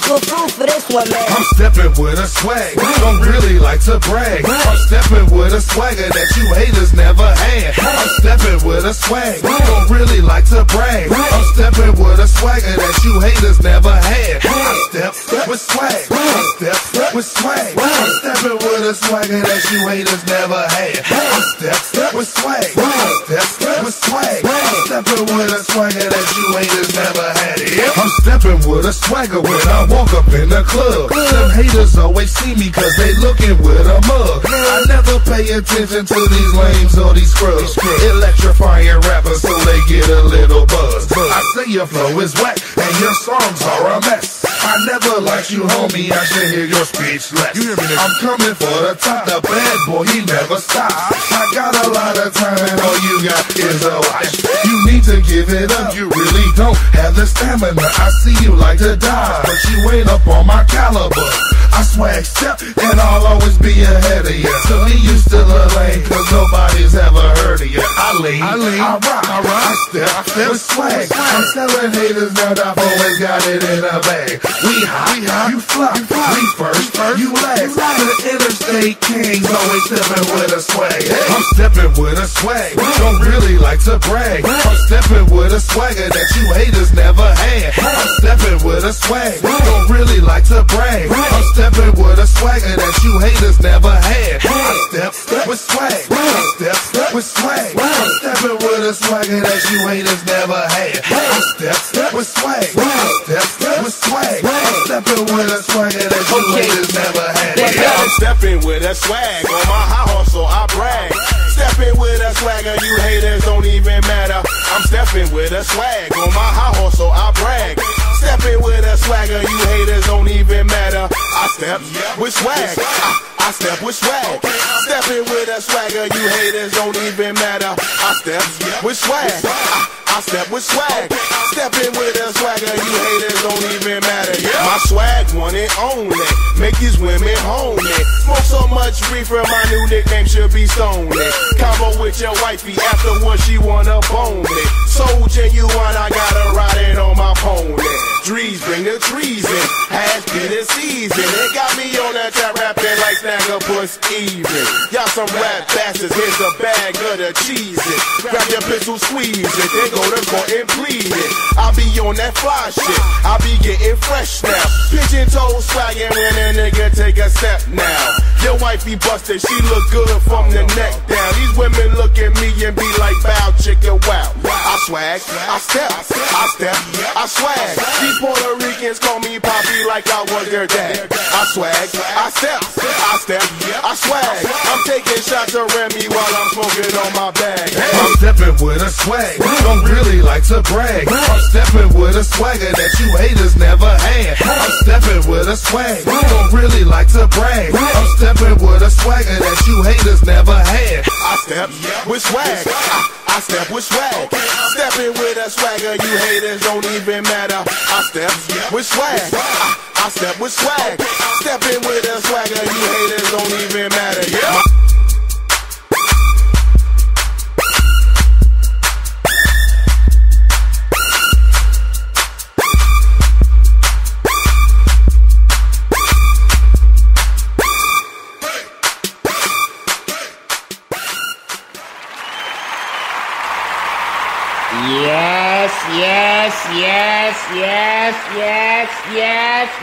Lyrical proof for this one, man. I'm stepping with a swag, don't really like to brag. I'm stepping with a swagger that you haters never had. I'm stepping with a swag, don't really like to brag. I'm stepping with a swagger that you haters never had. I step with swag, I step with swag. I'm stepping with a swagger that you haters never had. I step with swag, I step with swag. I'm stepping with a swagger that you haters never had. I'm stepping with a swagger when I walk up in the club. Them haters always see me cause they looking with a mug. I never pay attention to these lames or these scrubs. Electrifying rappers so they get a little buzz. I say your flow is whack and your songs are a mess. I never liked you, homie, I should hear your speech less. I'm coming for the top, the bad boy, he never stops. I got a lot of time and all you got is a watch. You need to give it up, you really don't have the stamina. I see you like to die, but you ain't up on my caliber. I swag step and I'll always be ahead of you. To me you still a lame cause nobody's ever heard of you. I lean, I rock, I step with swag. I'm telling haters now that I've always got it in a bag. We hot, you flop, we first, you last. The interstate kings always stepping with a swag. I'm stepping with a swag, don't really like to brag. I'm stepping with a swagger that you haters never had. I'm stepping with a swag, don't really like to brag. I'm stepping with a swagger that you haters never had. I step with swag, I step with swag. I'm stepping with a swagger that you haters never had. I step with swag, I step with swag. I'm stepping with a swagger that you haters never had. I'm stepping with a swag on my high horse, so I brag. Stepping with a swagger, you haters don't even matter. I'm stepping with a swag on my high horse, so I brag. Stepping with a swagger, you haters don't even matter. I step with swag. I step with swag. Stepping with a swagger, you haters don't even matter. I step with swag. I step with swag. Stepping with a swagger, you haters don't even matter. My swag one and only. Make these women horny. Smoke so much reefer, my new nickname should be Stoney. Combo with your wifey, afterwards she wanna bone me. So genuine, I got her riding on my pony. Drees bring the trees in, hash be the season. It got me on that trap rapping like Snaggerpuss even. Y'all some rap bastards, here's a bag of the cheeses. Grab your pistol, squeeze it, then go to court and plead it. I be on that fly shit, I be getting fresh now. Pigeon toe swagging when a nigga take a step now. Your wife be busted, she look good from the neck down. These women look at me and be like, bow, chicken, wow. I swag, I step, I swag. These Puerto Ricans call me Poppy like I was their dad. I swag, I step, I swag. I'm taking shots of Remy while I'm smoking on my bag. I'm stepping with a swag, don't really like to brag. I'm stepping with a swagger that you haters never had. I'm stepping with a swag, don't really like to brag. I'm stepping with a swagger that you haters never had. I step with swag. I step with swag. Stepping with a swagger, you haters don't even matter. I step with swag. I step with swag. Stepping with a swagger, you haters don't even matter. Yeah.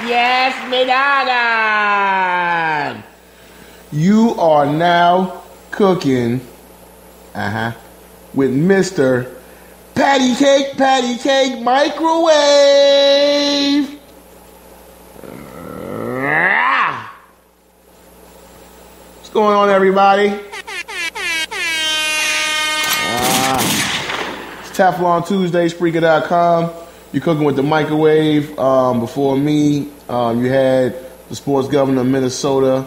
Yes, Madonna. You are now cooking, with Mr. Patty Cake Microwave. What's going on, everybody? It's Teflon Tuesday, Spreaker.com. You're cooking with the microwave. Before me, you had the sports governor of Minnesota,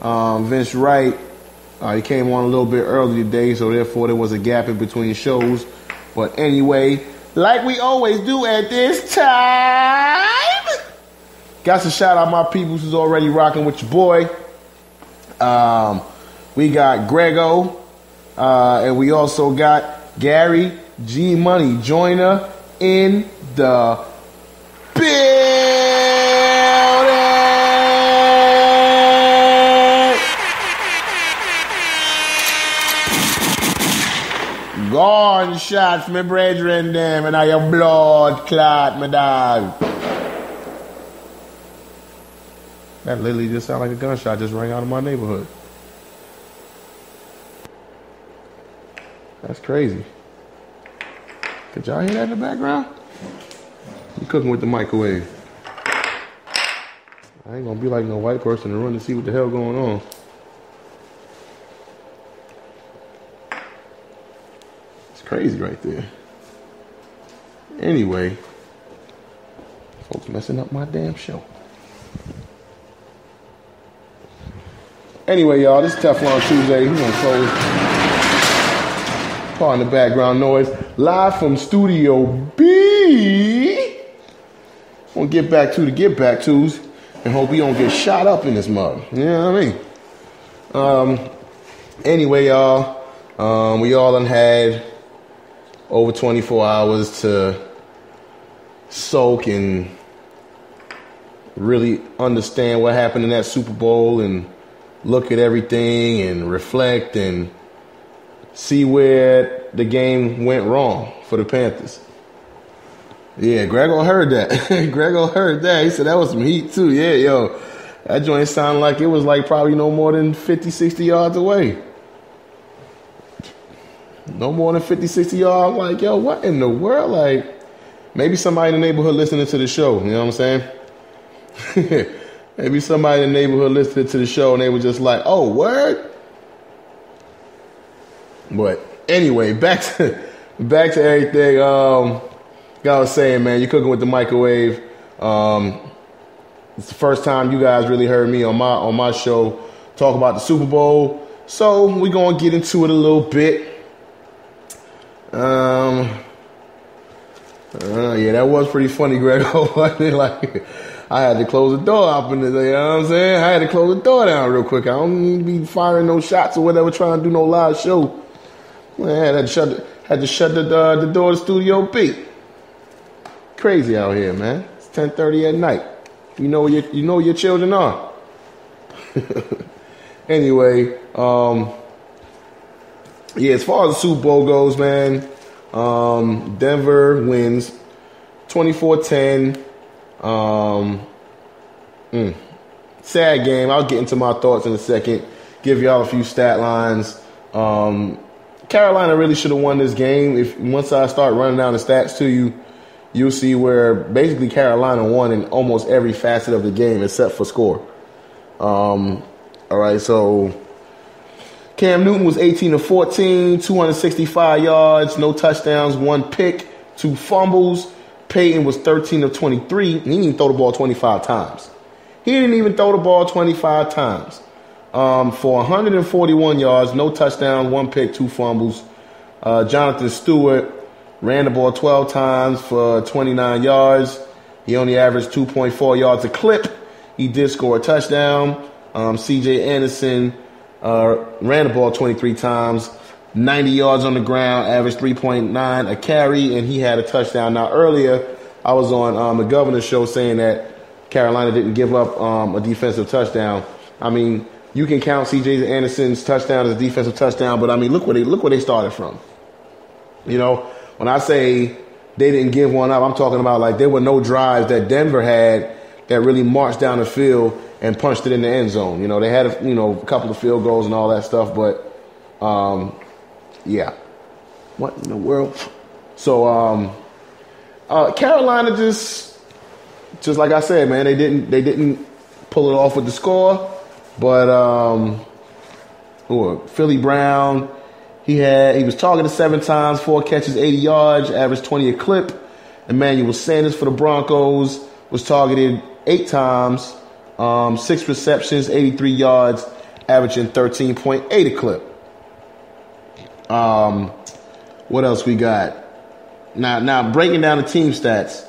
Vince Wright. He came on a little bit early today, so therefore there was a gap in between shows. But anyway, like we always do at this time, got to shout out my people who's already rocking with your boy. We got Grego, and we also got Gary G Money Joiner in the building. gunshot, my brethren, them, and now your blood clot, my dog. That literally just sounded like a gunshot just rang out of my neighborhood. That's crazy. Could y'all hear that in the background? You cooking with the microwave. I ain't gonna be like no white person and run to see what the hell going on. It's crazy right there. Anyway, folks messing up my damn show. Anyway, y'all, this is Teflon Tuesday. We're gonna close. Pardon the background noise. Live from Studio B. We'll get back to the get back twos and hope we don't get shot up in this mug. You know what I mean? Anyway, y'all, we all done had over 24 hours to soak and really understand what happened in that Super Bowl and look at everything and reflect and see where the game went wrong for the Panthers. Yeah, Grego heard that. Grego heard that. He said that was some heat too. Yeah, yo. That joint sounded like it was like probably no more than 50, 60 yards away. No more than 50, 60 yards. I'm like, yo, what in the world? Like, maybe somebody in the neighborhood listening to the show. You know what I'm saying? Maybe somebody in the neighborhood listening to the show and they were just like, oh, word? But anyway, back to everything. I was saying, man, you're cooking with the microwave. It's the first time you guys really heard me on my show talk about the Super Bowl. So we're gonna get into it a little bit. Yeah, that was pretty funny, Grego. Like, I had to close the door up in the, you know what I'm saying? I had to close the door down real quick. I don't need to be firing no shots or whatever, trying to do no live show. Man, I had to shut the door to Studio B. Crazy out here, man. It's 10:30 at night. You know where your children are. Anyway, yeah, as far as the Super Bowl goes, man, Denver wins 24-10. Sad game. I'll get into my thoughts in a second. Give y'all a few stat lines. Carolina really should have won this game. Once I start running down the stats to you, you'll see where basically Carolina won in almost every facet of the game except for score. All right, so Cam Newton was 18 of 14, 265 yards, no touchdowns, 1 pick, 2 fumbles. Peyton was 13 of 23. He didn't even throw the ball 25 times. For 141 yards, no touchdown, 1 pick, 2 fumbles. Jonathan Stewart ran the ball 12 times for 29 yards. He only averaged 2.4 yards a clip. He did score a touchdown. C.J. Anderson ran the ball 23 times, 90 yards on the ground, averaged 3.9 a carry, and he had a touchdown. Now, earlier, I was on the governor's show saying that Carolina didn't give up a defensive touchdown. I mean, you can count C.J. Anderson's touchdown as a defensive touchdown, but I mean, look where they started from. You know, when I say they didn't give one up, I'm talking about like there were no drives that Denver had that really marched down the field and punched it in the end zone. You know, they had a couple of field goals and all that stuff, but yeah, what in the world? So Carolina just like I said, man, they didn't pull it off with the score, but Philly Brown. He was targeted 7 times, 4 catches, 80 yards, averaged 20 a clip. Emmanuel Sanders for the Broncos was targeted 8 times, 6 receptions, 83 yards, averaging 13.8 a clip. What else we got? Now breaking down the team stats.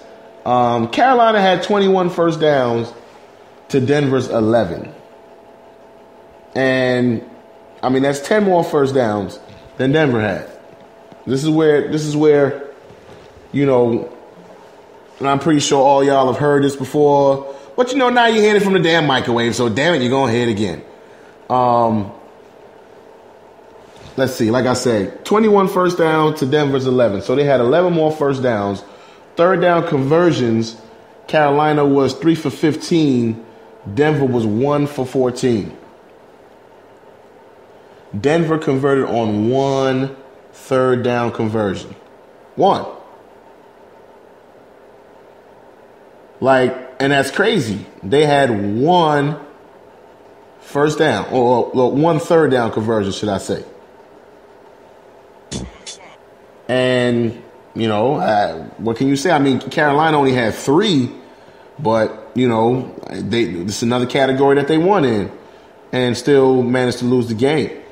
Carolina had 21 first downs to Denver's 11. And I mean, that's 10 more first downs than Denver had. This is where, you know, and I'm pretty sure all y'all have heard this before, but you know, now you're hearing it from the damn microwave, so damn it, you're going to hear it again. let's see, like I said, 21 first down to Denver's 11. So they had 11 more first downs. Third down conversions, Carolina was 3 for 15. Denver was 1 for 14. Denver converted on 1 third down conversion. 1. And that's crazy. They had 1 first down, or 1 third down conversion, should I say. And, what can you say? I mean, Carolina only had 3, but, this is another category that they won in and still managed to lose the game.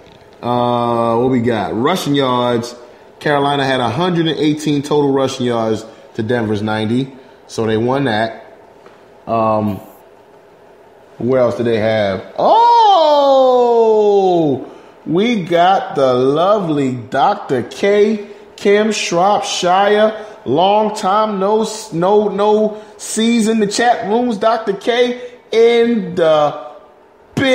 What we got? Rushing yards. Carolina had 118 total rushing yards to Denver's 90, so they won that. Where else did they have? Oh, we got the lovely Dr. K, Kim Shropshire. Long time no sees in the chat rooms. Dr. K in the building.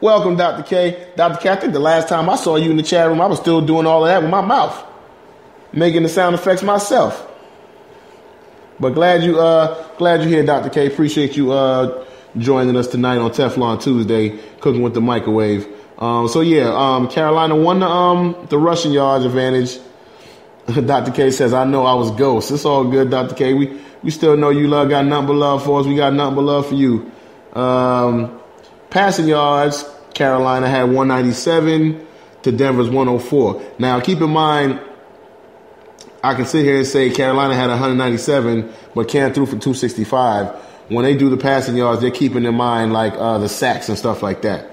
Welcome, Dr. K. Dr. K, I think the last time I saw you in the chat room, I was still doing all of that with my mouth, making the sound effects myself. But glad you're here, Dr. K. Appreciate you joining us tonight on Teflon Tuesday, cooking with the microwave. Carolina won the rushing yards advantage. Dr. K says, I know I was ghost. It's all good, Dr. K. We still know you got nothing but love for us. We got nothing but love for you. Passing yards, Carolina had 197 to Denver's 104. Now, keep in mind, I can sit here and say Carolina had 197, but Cam threw for 265. When they do the passing yards, they're keeping in mind the sacks and stuff like that.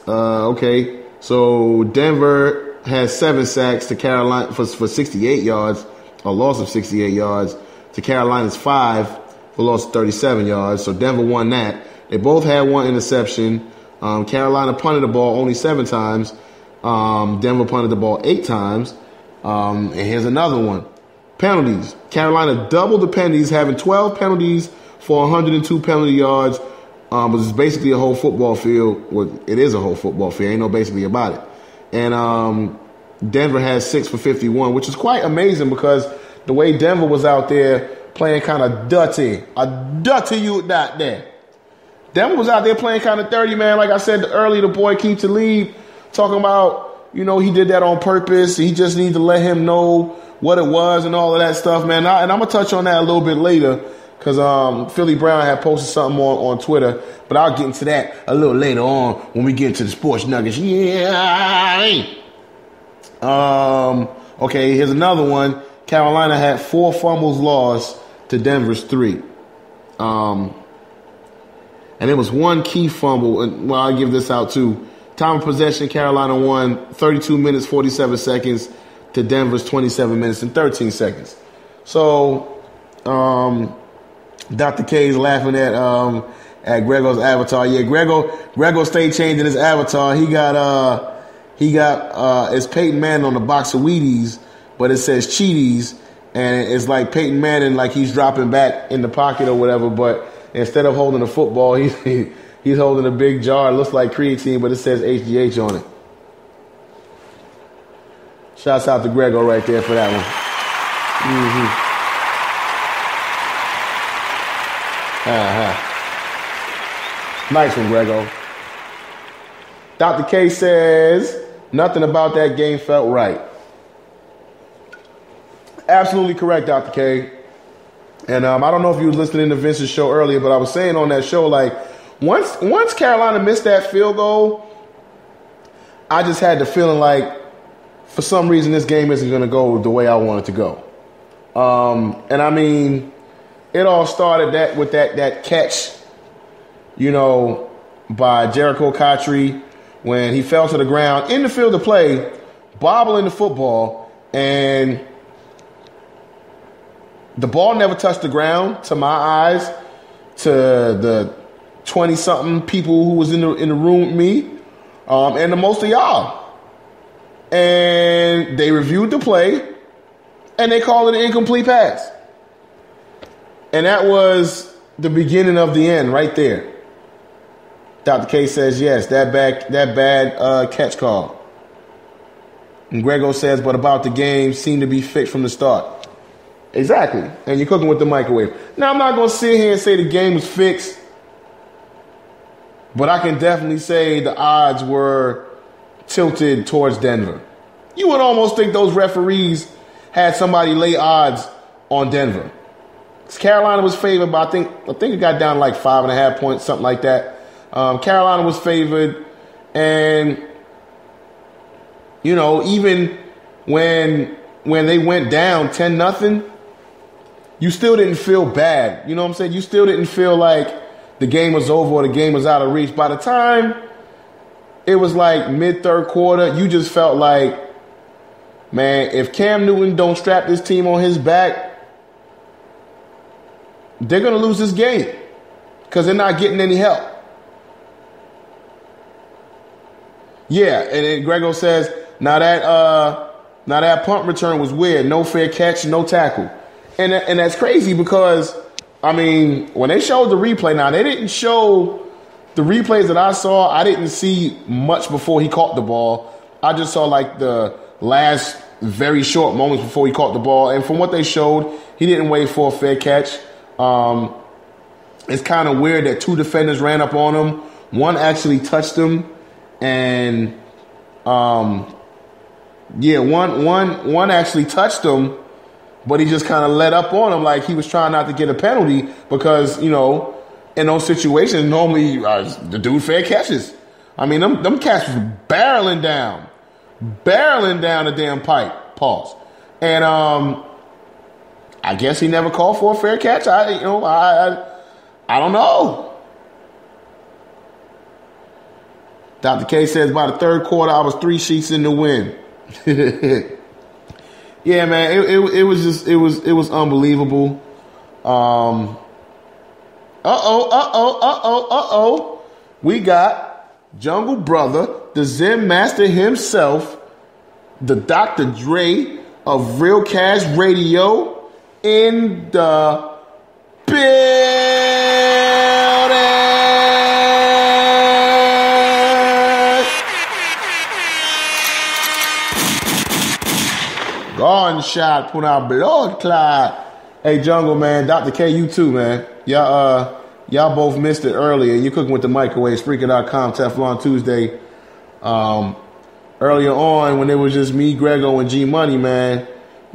Okay, so Denver has 7 sacks to Carolina for 68 yards, a loss of 68 yards, to Carolina's 5 for a loss of 37 yards. So Denver won that. They both had 1 interception. Carolina punted the ball only 7 times. Denver punted the ball 8 times. And here's another one. Penalties. Carolina doubled the penalties, having 12 penalties for 102 penalty yards. But it's basically a whole football field. Well, it is a whole football field. Ain't no basically about it. And Denver has 6 for 51, which is quite amazing because the way Denver was out there playing kind of dirty. A dirty youth out there. Denver was out there playing kind of dirty, man. Like I said earlier, the boy keeps the lead, talking about, he did that on purpose. He just needs to let him know what it was and all of that stuff, man. And I'm going to touch on that a little bit later because Philly Brown had posted something on Twitter, but I'll get into that a little later on when we get into the sports nuggets. Yeah. Okay, here's another one. Carolina had 4 fumbles lost to Denver's 3. And there was 1 key fumble, and I'll give this out too. Time of possession, Carolina won 32 minutes, 47 seconds to Denver's 27 minutes and 13 seconds. So, Dr. K is laughing at Grego's avatar. Yeah, Grego stayed changing his avatar. He got it's Peyton Manning on the box of Wheaties, but it says Cheaties, and it's like Peyton Manning, like he's dropping back in the pocket or whatever, but instead of holding a football, he's holding a big jar. It looks like creatine, but it says HGH on it. Shouts out to Grego right there for that one. Nice one, Grego. Dr. K says, nothing about that game felt right. Absolutely correct, Dr. K. And I don't know if you were listening to Vince's show earlier, but I was saying on that show, once Carolina missed that field goal, I just had the feeling like, for some reason, this game isn't going to go the way I want it to go. And I mean, it all started with that catch, by Jericho Cotchery when he fell to the ground in the field of play, bobbling the football, and the ball never touched the ground, to my eyes, to the 20-something people who was in the room with me, and to most of y'all. and they reviewed the play, and they called it an incomplete pass. And that was the beginning of the end right there. Dr. K says, yes, that bad catch call. And Grego says, but about the game seemed to be fixed from the start. Exactly. And you're cooking with the microwave. Now, I'm not going to sit here and say the game was fixed, but I can definitely say the odds were tilted towards Denver. You would almost think those referees had somebody lay odds on Denver. Carolina was favored by, I think it got down to like 5.5 points, something like that. Carolina was favored, and even when they went down 10-0, you still didn't feel bad. You know what I'm saying? You still didn't feel like the game was over or the game was out of reach. By the time it was like mid-third quarter, you just felt like, man, if Cam Newton don't strap this team on his back, they're going to lose this game because they're not getting any help. Yeah, and then Grego says, now that punt return was weird. No fair catch, no tackle. And that's crazy because, I mean, when they showed the replay, now they didn't show the replays that I saw. I didn't see much before he caught the ball. I just saw like the last very short moments before he caught the ball. And from what they showed, he didn't wait for a fair catch. It's kind of weird that two defenders ran up on him. One actually touched him. And, one actually touched him, but he just kind of let up on him like he was trying not to get a penalty because, in those situations, normally the dude fair catches. I mean, them cats was barreling down the damn pipe. Pause. And I guess he never called for a fair catch. I don't know. Dr. K says by the third quarter, I was 3 sheets in the win. Yeah, man, it was unbelievable. We got Jungle Brother, the Zen Master himself, the Dr. Dre of Real Cash Radio in the building. Gunshot, put out blood clot. Hey, Jungle, man, Dr. K, you too, man. Y'all both missed it earlier. You're cooking with the microwave. Spreaker.com, Teflon Tuesday. Earlier on, when it was just me, Grego, and G Money, man,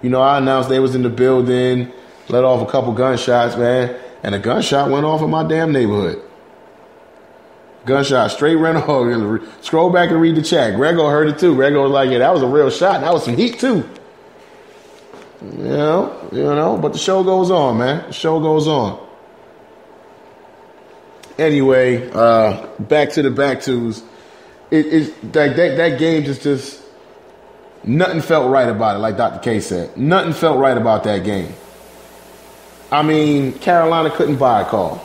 I announced they was in the building, let off a couple gunshots, man, and a gunshot went off in my damn neighborhood. Gunshot straight ran off. Scroll back and read the chat. Grego heard it too. Grego was like, yeah, that was a real shot. That was some heat too. But the show goes on, man. The show goes on. Anyway, back to the back twos. It's that game just nothing felt right about it, like Dr. K said. Nothing felt right about that game. I mean, Carolina couldn't buy a call.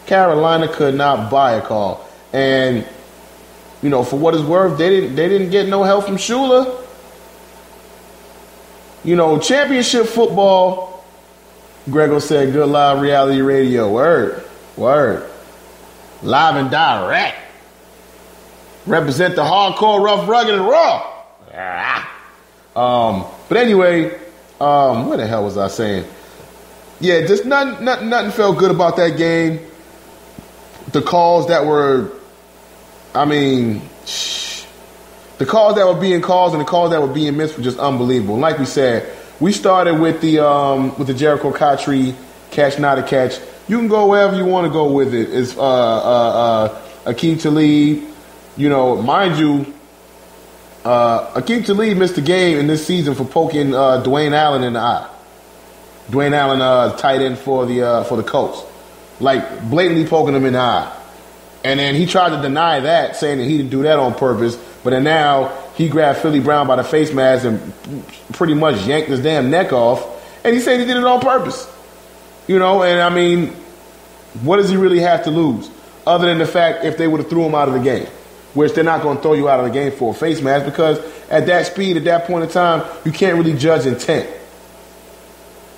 Carolina could not buy a call. And, for what it's worth, they didn't get no help from Shula. Championship football, Grego said, good live reality radio. Word. Live and direct. Represent the hardcore, rough, rugged, and raw. But anyway, what the hell was I saying? Yeah, just nothing felt good about that game. The calls that were, the calls that were being called and the calls that were being missed were just unbelievable. And like we said, we started with the Jericho Cottree catch, not a catch. You can go wherever you want to go with it. It's Akeem Talib. Mind you, Akeem Talib missed the game in this season for poking Dwayne Allen in the eye. Dwayne Allen, tight end for the Colts, like blatantly poking him in the eye. And then he tried to deny that, saying that he didn't do that on purpose. But then now he grabbed Philly Brown by the face mask and pretty much yanked his damn neck off. And he said he did it on purpose. And what does he really have to lose? Other than the fact if they would have threw him out of the game. which they're not going to throw you out of the game for a face mask because at that speed, at that point in time, you can't really judge intent.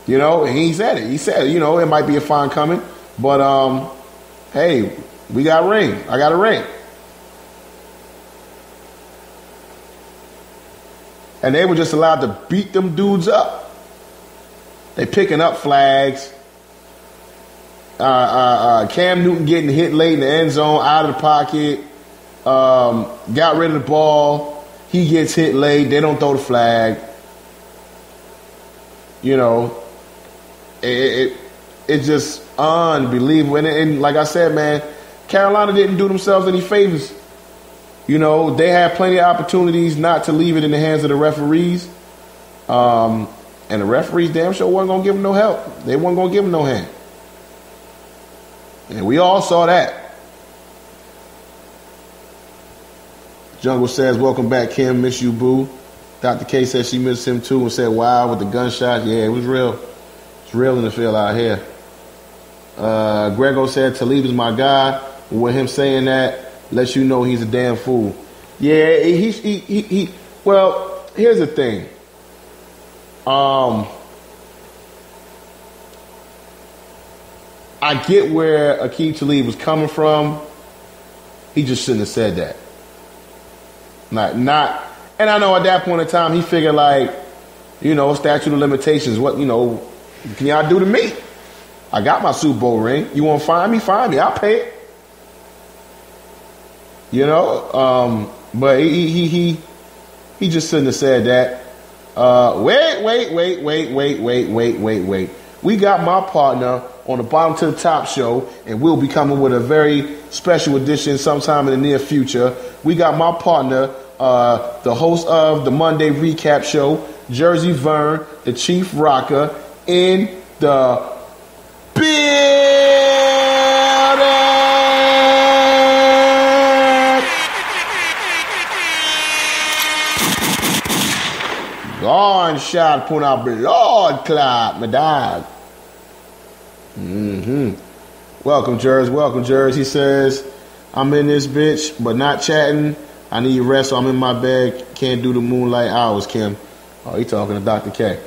You know, and he said it. He said, you know, it might be a fine coming, but hey, we got a ring. I got a ring. And they were just allowed to beat them dudes up. They picking up flags. Cam Newton getting hit late in the end zone, out of the pocket. Got rid of the ball. He gets hit late. They don't throw the flag. You know, it's just unbelievable. And like I said, man, Carolina didn't do themselves any favors. You know, they had plenty of opportunities not to leave it in the hands of the referees. And the referees damn sure wasn't going to give them no help. They weren't going to give them no hand. And we all saw that. Jungle says, welcome back, Kim. Miss you, boo. Dr. K says she missed him too and said, wow, with the gunshot. Yeah, it was real. It's real in the field out here. Grego said, Talib is my guy. With him saying that, lets you know he's a damn fool. Yeah, he well, here's the thing. I get where Aqib Talib was coming from. He just shouldn't have said that. Not, and I know at that point in time he figured like, you know, statute of limitations. What, you know, can y'all do to me? I got my Super Bowl ring. You want to fine me? Fine me. I'll pay it. You know, but he just shouldn't have said that. Wait. We got my partner on the Bottom to the Top show, and we'll be coming with a very special edition sometime in the near future. We got my partner, the host of the Monday Recap show, Jersey Vern, the Chief Rocker, in the building. Gunshot put a blood clot, my dog. Welcome, Jers. He says, I'm in this bitch, but not chatting. I need rest, so I'm in my bed. Can't do the moonlight hours, Kim. Oh, he talking to Dr. K.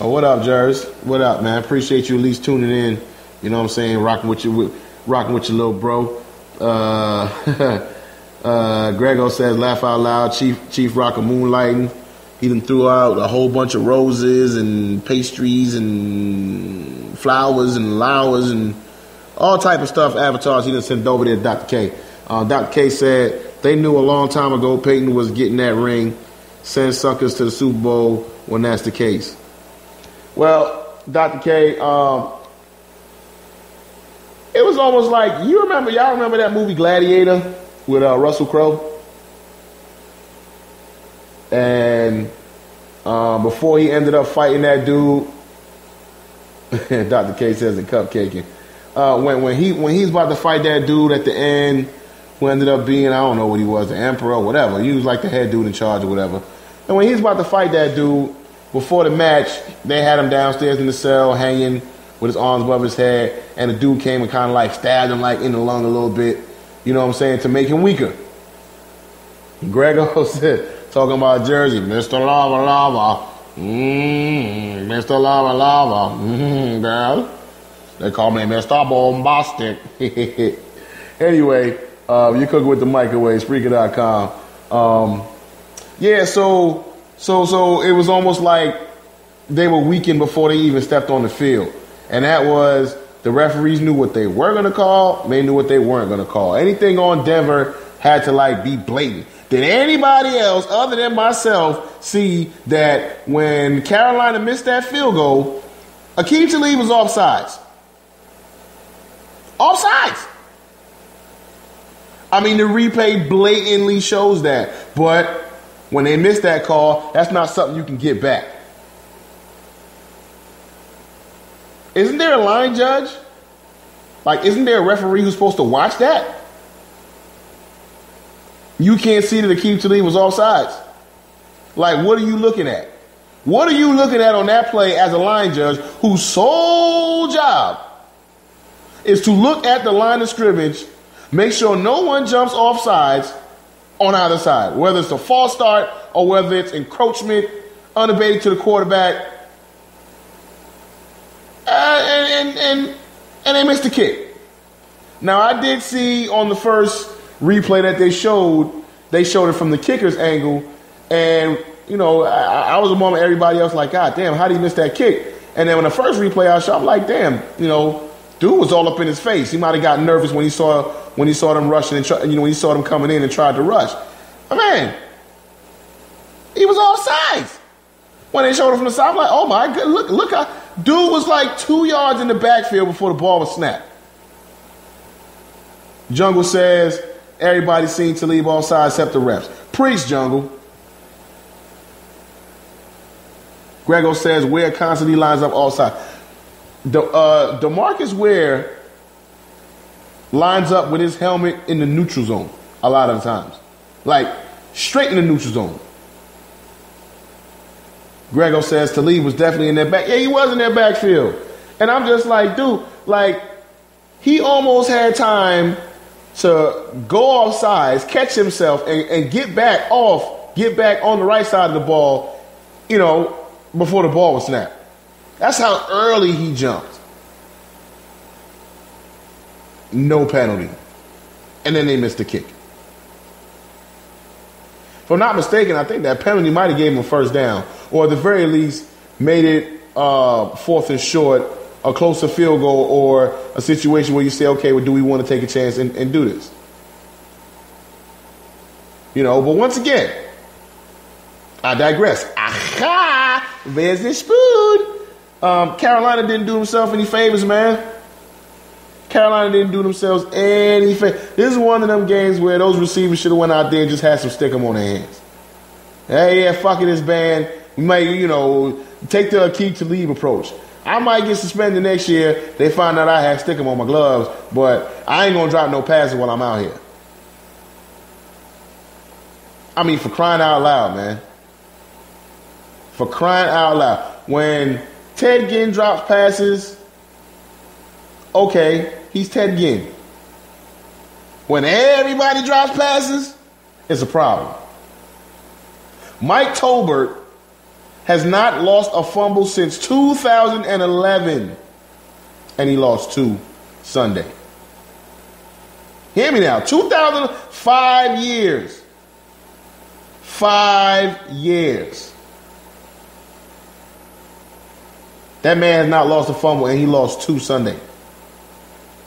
Oh, what up, Jers? What up, man? Appreciate you at least tuning in. You know what I'm saying? Rocking with your little bro. Grego says, laugh out loud. Chief Rocker moonlighting. He done threw out a whole bunch of roses and pastries and flowers and lowers and all type of stuff, avatars he done sent over there to Dr. K. Dr. K said they knew a long time ago Peyton was getting that ring. Send suckers to the Super Bowl when that's the case. Well, Dr. K, it was almost like, y'all remember that movie Gladiator with Russell Crowe? And before he ended up fighting that dude, Dr. K says it cupcaking. When he's about to fight that dude at the end, who ended up being, I don't know what he was, the emperor or whatever. He was like the head dude in charge or whatever. And when he's about to fight that dude, before the match, they had him downstairs in the cell hanging with his arms above his head, and the dude came and kind of like stabbed him like in the lung a little bit, you know what I'm saying, to make him weaker. Grego said, talking about Jersey, Mr. Lava Lava. Mr. Lava Lava. Girl. They call me Mr. Bombastic. Anyway, you're cooking with the microwave, Spreaker.com. Yeah, so it was almost like they were weakened before they even stepped on the field. And that was, the referees knew what they were going to call, they knew what they weren't going to call. Anything on Denver had to like be blatant. Did anybody else other than myself see that when Carolina missed that field goal, Aqib Talib was offsides? Offsides. I mean, the replay blatantly shows that. But when they missed that call, that's not something you can get back. Isn't there a line judge? Like, isn't there a referee who's supposed to watch that? You can't see that Aqib Talib was offsides. Like, what are you looking at? What are you looking at on that play as a line judge whose sole job is to look at the line of scrimmage, make sure no one jumps offsides, on either side, whether it's a false start or whether it's encroachment, unabated to the quarterback, and they missed the kick. Now, I did see on the first replay that they showed it from the kicker's angle, and, you know, I was among everybody else like, God damn, how did he miss that kick? And then when the first replay I shot, I'm like, damn, you know, dude was all up in his face. He might have gotten nervous when he saw them rushing and when he saw them coming in and tried to rush. But man, he was all sides. When they showed it from the side, I'm like, oh my God, look how dude was like 2 yards in the backfield before the ball was snapped. Jungle says everybody seen Talib all sides except the refs. Preach, Jungle. Grego says Ware constantly lines up all sides. DeMarcus Ware lines up with his helmet in the neutral zone a lot of the times. Like, straight in the neutral zone. Grego says Talib was definitely in that back. Yeah, he was in that backfield. And I'm just like, dude, like, he almost had time to go off sides, catch himself, and get back on the right side of the ball, you know, before the ball was snapped. That's how early he jumped. No penalty. And then they missed the kick. If I'm not mistaken, I think that penalty might have gave him a first down, or at the very least made it 4th and short, a closer field goal, or a situation where you say, okay, well, do we want to take a chance and do this? You know, but once again, I digress. Aha! There's this spoon. Carolina didn't do themselves any favors, man. Carolina didn't do themselves any favors. This is one of them games where those receivers should have went out there and just had some stick 'em on their hands. Hey, yeah, fuck it, this band. We might, you know, take the Akeem Talib approach. I might get suspended next year. They find out I had stick 'em on my gloves, but I ain't gonna drop no passes while I'm out here. I mean, for crying out loud, man. For crying out loud. When Ted Ginn drops passes, okay, he's Ted Ginn. When everybody drops passes, it's a problem. Mike Tolbert has not lost a fumble since 2011, and he lost 2 Sunday. Hear me now. 2005 years. 5 years. That man has not lost a fumble, and he lost 2 Sunday.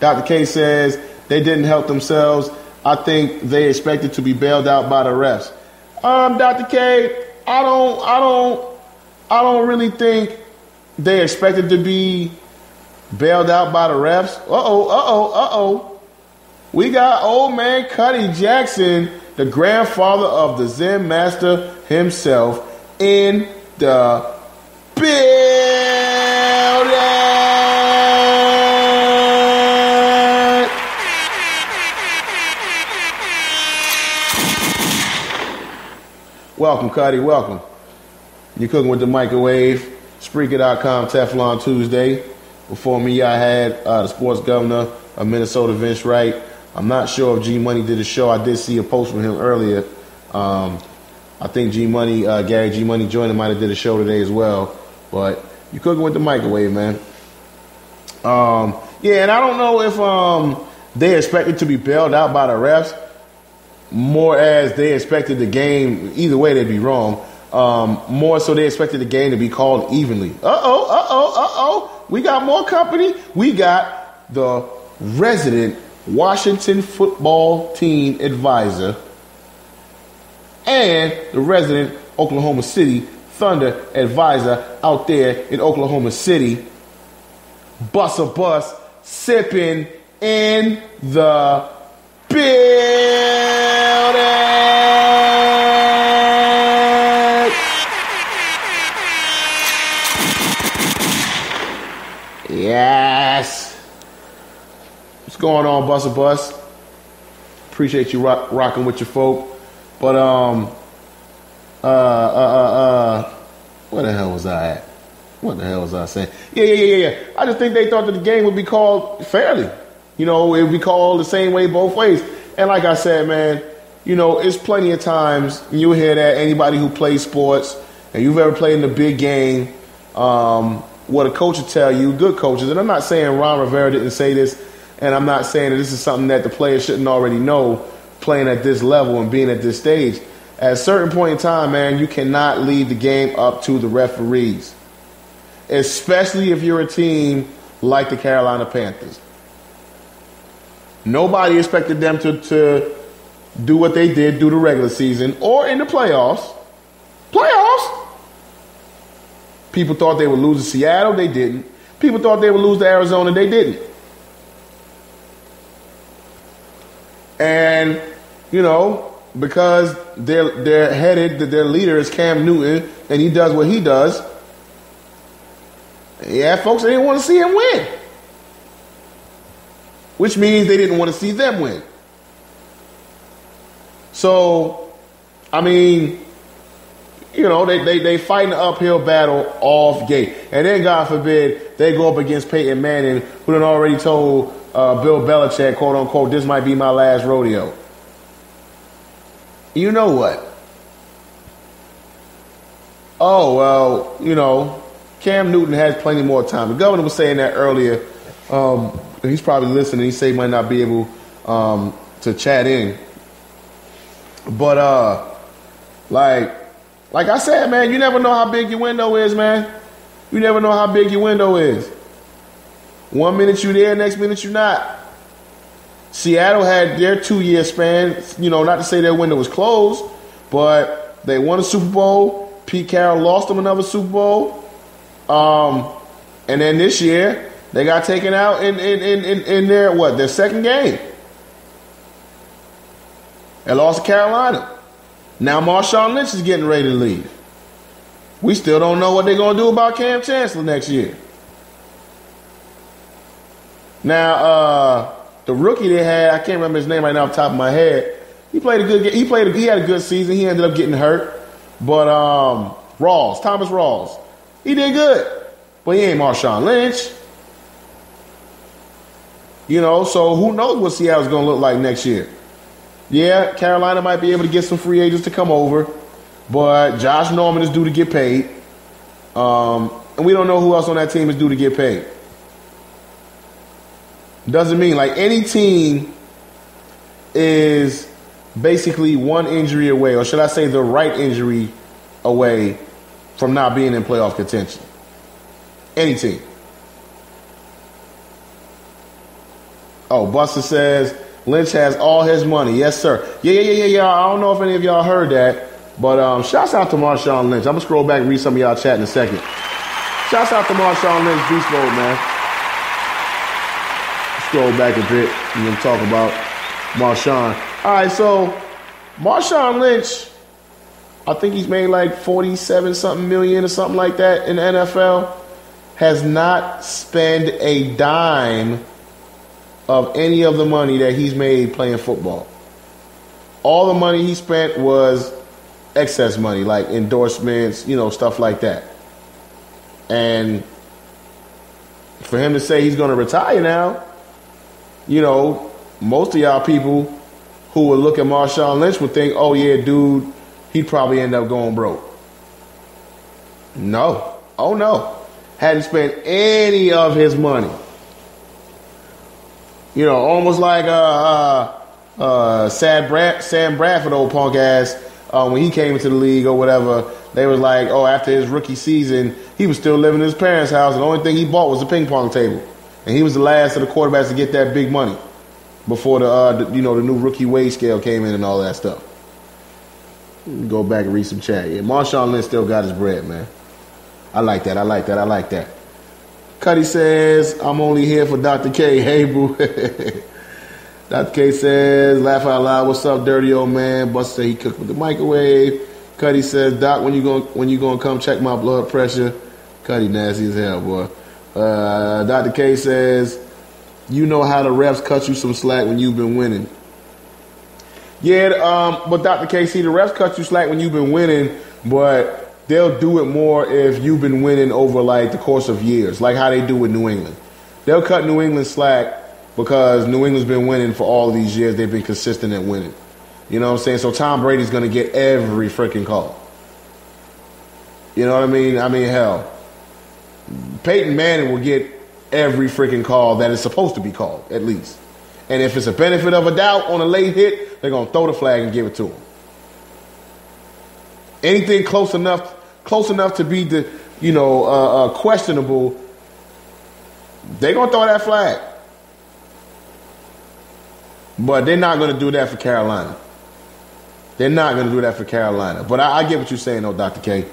Dr. K says they didn't help themselves. I think they expected to be bailed out by the refs. Dr. K, I don't really think they expected to be bailed out by the refs. We got old man Cuddy Jackson, the grandfather of the Zen master himself, in the building. Welcome, Cuddy. Welcome. You're cooking with the microwave. Spreaker.com, Teflon Tuesday. Before me, I had the sports governor of Minnesota, Vince Wright. I'm not sure if G Money did a show. I did see a post from him earlier. I think G Money, Gary G Money Joyner might have did a show today as well. But you're cooking with the microwave, man. Yeah, and I don't know if they expected to be bailed out by the refs, more as they expected the game. Either way, they'd be wrong. More so they expected the game to be called evenly. We got more company. We got the resident Washington football team advisor and the resident Oklahoma City Thunder advisor out there in Oklahoma City. Bus a bus, sipping in the building. Yes. What's going on, Bus a Bus? Appreciate you rocking with your folk. But where the hell was I at? What the hell was I saying? Yeah. I just think they thought that the game would be called fairly. You know, it would be called the same way both ways. And like I said, man, it's plenty of times you'll hear that anybody who plays sports and you've ever played in a big game, what a coach will tell you, good coaches, and I'm not saying Ron Rivera didn't say this, and I'm not saying that this is something that the players shouldn't already know playing at this level and being at this stage. At a certain point in time, man, you cannot leave the game up to the referees, especially if you're a team like the Carolina Panthers. Nobody expected them to do what they did through the regular season or in the playoffs. People thought they would lose to Seattle. They didn't. People thought they would lose to Arizona. They didn't. And, because they're headed, their leader is Cam Newton, and he does what he does. Yeah, folks, they didn't want to see him win. Which means they didn't want to see them win. So, they fight an uphill battle off gate. And then, God forbid, they go up against Peyton Manning, who done already told Bill Belichick, quote unquote, this might be my last rodeo. You know what? Oh, well, Cam Newton has plenty more time. The governor was saying that earlier. He's probably listening. He said he might not be able to chat in. But, like I said, man, you never know how big your window is, man. You never know how big your window is. 1 minute you there, next minute you're not. Seattle had their 2-year span, not to say their window was closed, but they won a Super Bowl. Pete Carroll lost them another Super Bowl. And then this year, they got taken out in their second game. They lost to Carolina. Now Marshawn Lynch is getting ready to leave. We still don't know what they're going to do about Cam Chancellor next year. Now, the rookie they had, I can't remember his name right now off the top of my head. He played a good game. He had a good season. He ended up getting hurt. But Thomas Rawls, he did good. But he ain't Marshawn Lynch. So who knows what Seattle's going to look like next year. Yeah, Carolina might be able to get some free agents to come over, but Josh Norman is due to get paid. And we don't know who else on that team is due to get paid. Doesn't mean like any team is basically one injury away, or should I say the right injury away from not being in playoff contention. Any team. Oh, Buster says Lynch has all his money. Yes, sir. Yeah. I don't know if any of y'all heard that, but shouts out to Marshawn Lynch. I'm going to scroll back and read some of y'all chat in a second. Shouts out to Marshawn Lynch, Beast Mode, man. Scroll back a bit and then talk about Marshawn. All right, so Marshawn Lynch, I think he's made like 47-something million or something like that in the NFL, has not spent a dime of any of the money that he's made playing football. All the money he spent was excess money, like endorsements, stuff like that. And for him to say he's going to retire now, most of y'all people who would look at Marshawn Lynch would think, oh, yeah, dude, he'd probably end up going broke. No. Oh, no. Hadn't spent any of his money. Almost like Sam Bradford, old punk ass, when he came into the league or whatever, they was like, oh, after his rookie season, he was still living in his parents' house, and the only thing he bought was a ping pong table. And he was the last of the quarterbacks to get that big money before the new rookie wage scale came in and all that stuff. Go back and read some chat. Yeah, Marshawn Lynch still got his bread, man. I like that. Cuddy says, I'm only here for Dr. K. Hey, boo. Dr. K says, laugh out loud. What's up, dirty old man? Buster said he cooked with the microwave. Cuddy says, Doc, when you gonna come check my blood pressure? Cuddy nasty as hell, boy. Dr. K says, you know how the refs cut you some slack when you've been winning. Yeah, but Dr. K, see, the refs cut you slack when you've been winning, but they'll do it more if you've been winning over like the course of years, like how they do with New England. They'll cut New England slack because New England's been winning for all of these years. They've been consistent at winning. You know what I'm saying? So Tom Brady's going to get every freaking call. You know what I mean? I mean, hell, Peyton Manning will get every freaking call that is supposed to be called, at least. And if it's a benefit of a doubt on a late hit, they're going to throw the flag and give it to him. Anything close enough to be questionable, they're going to throw that flag. But they're not going to do that for Carolina. They're not going to do that for Carolina. But I get what you're saying, though, Dr. K.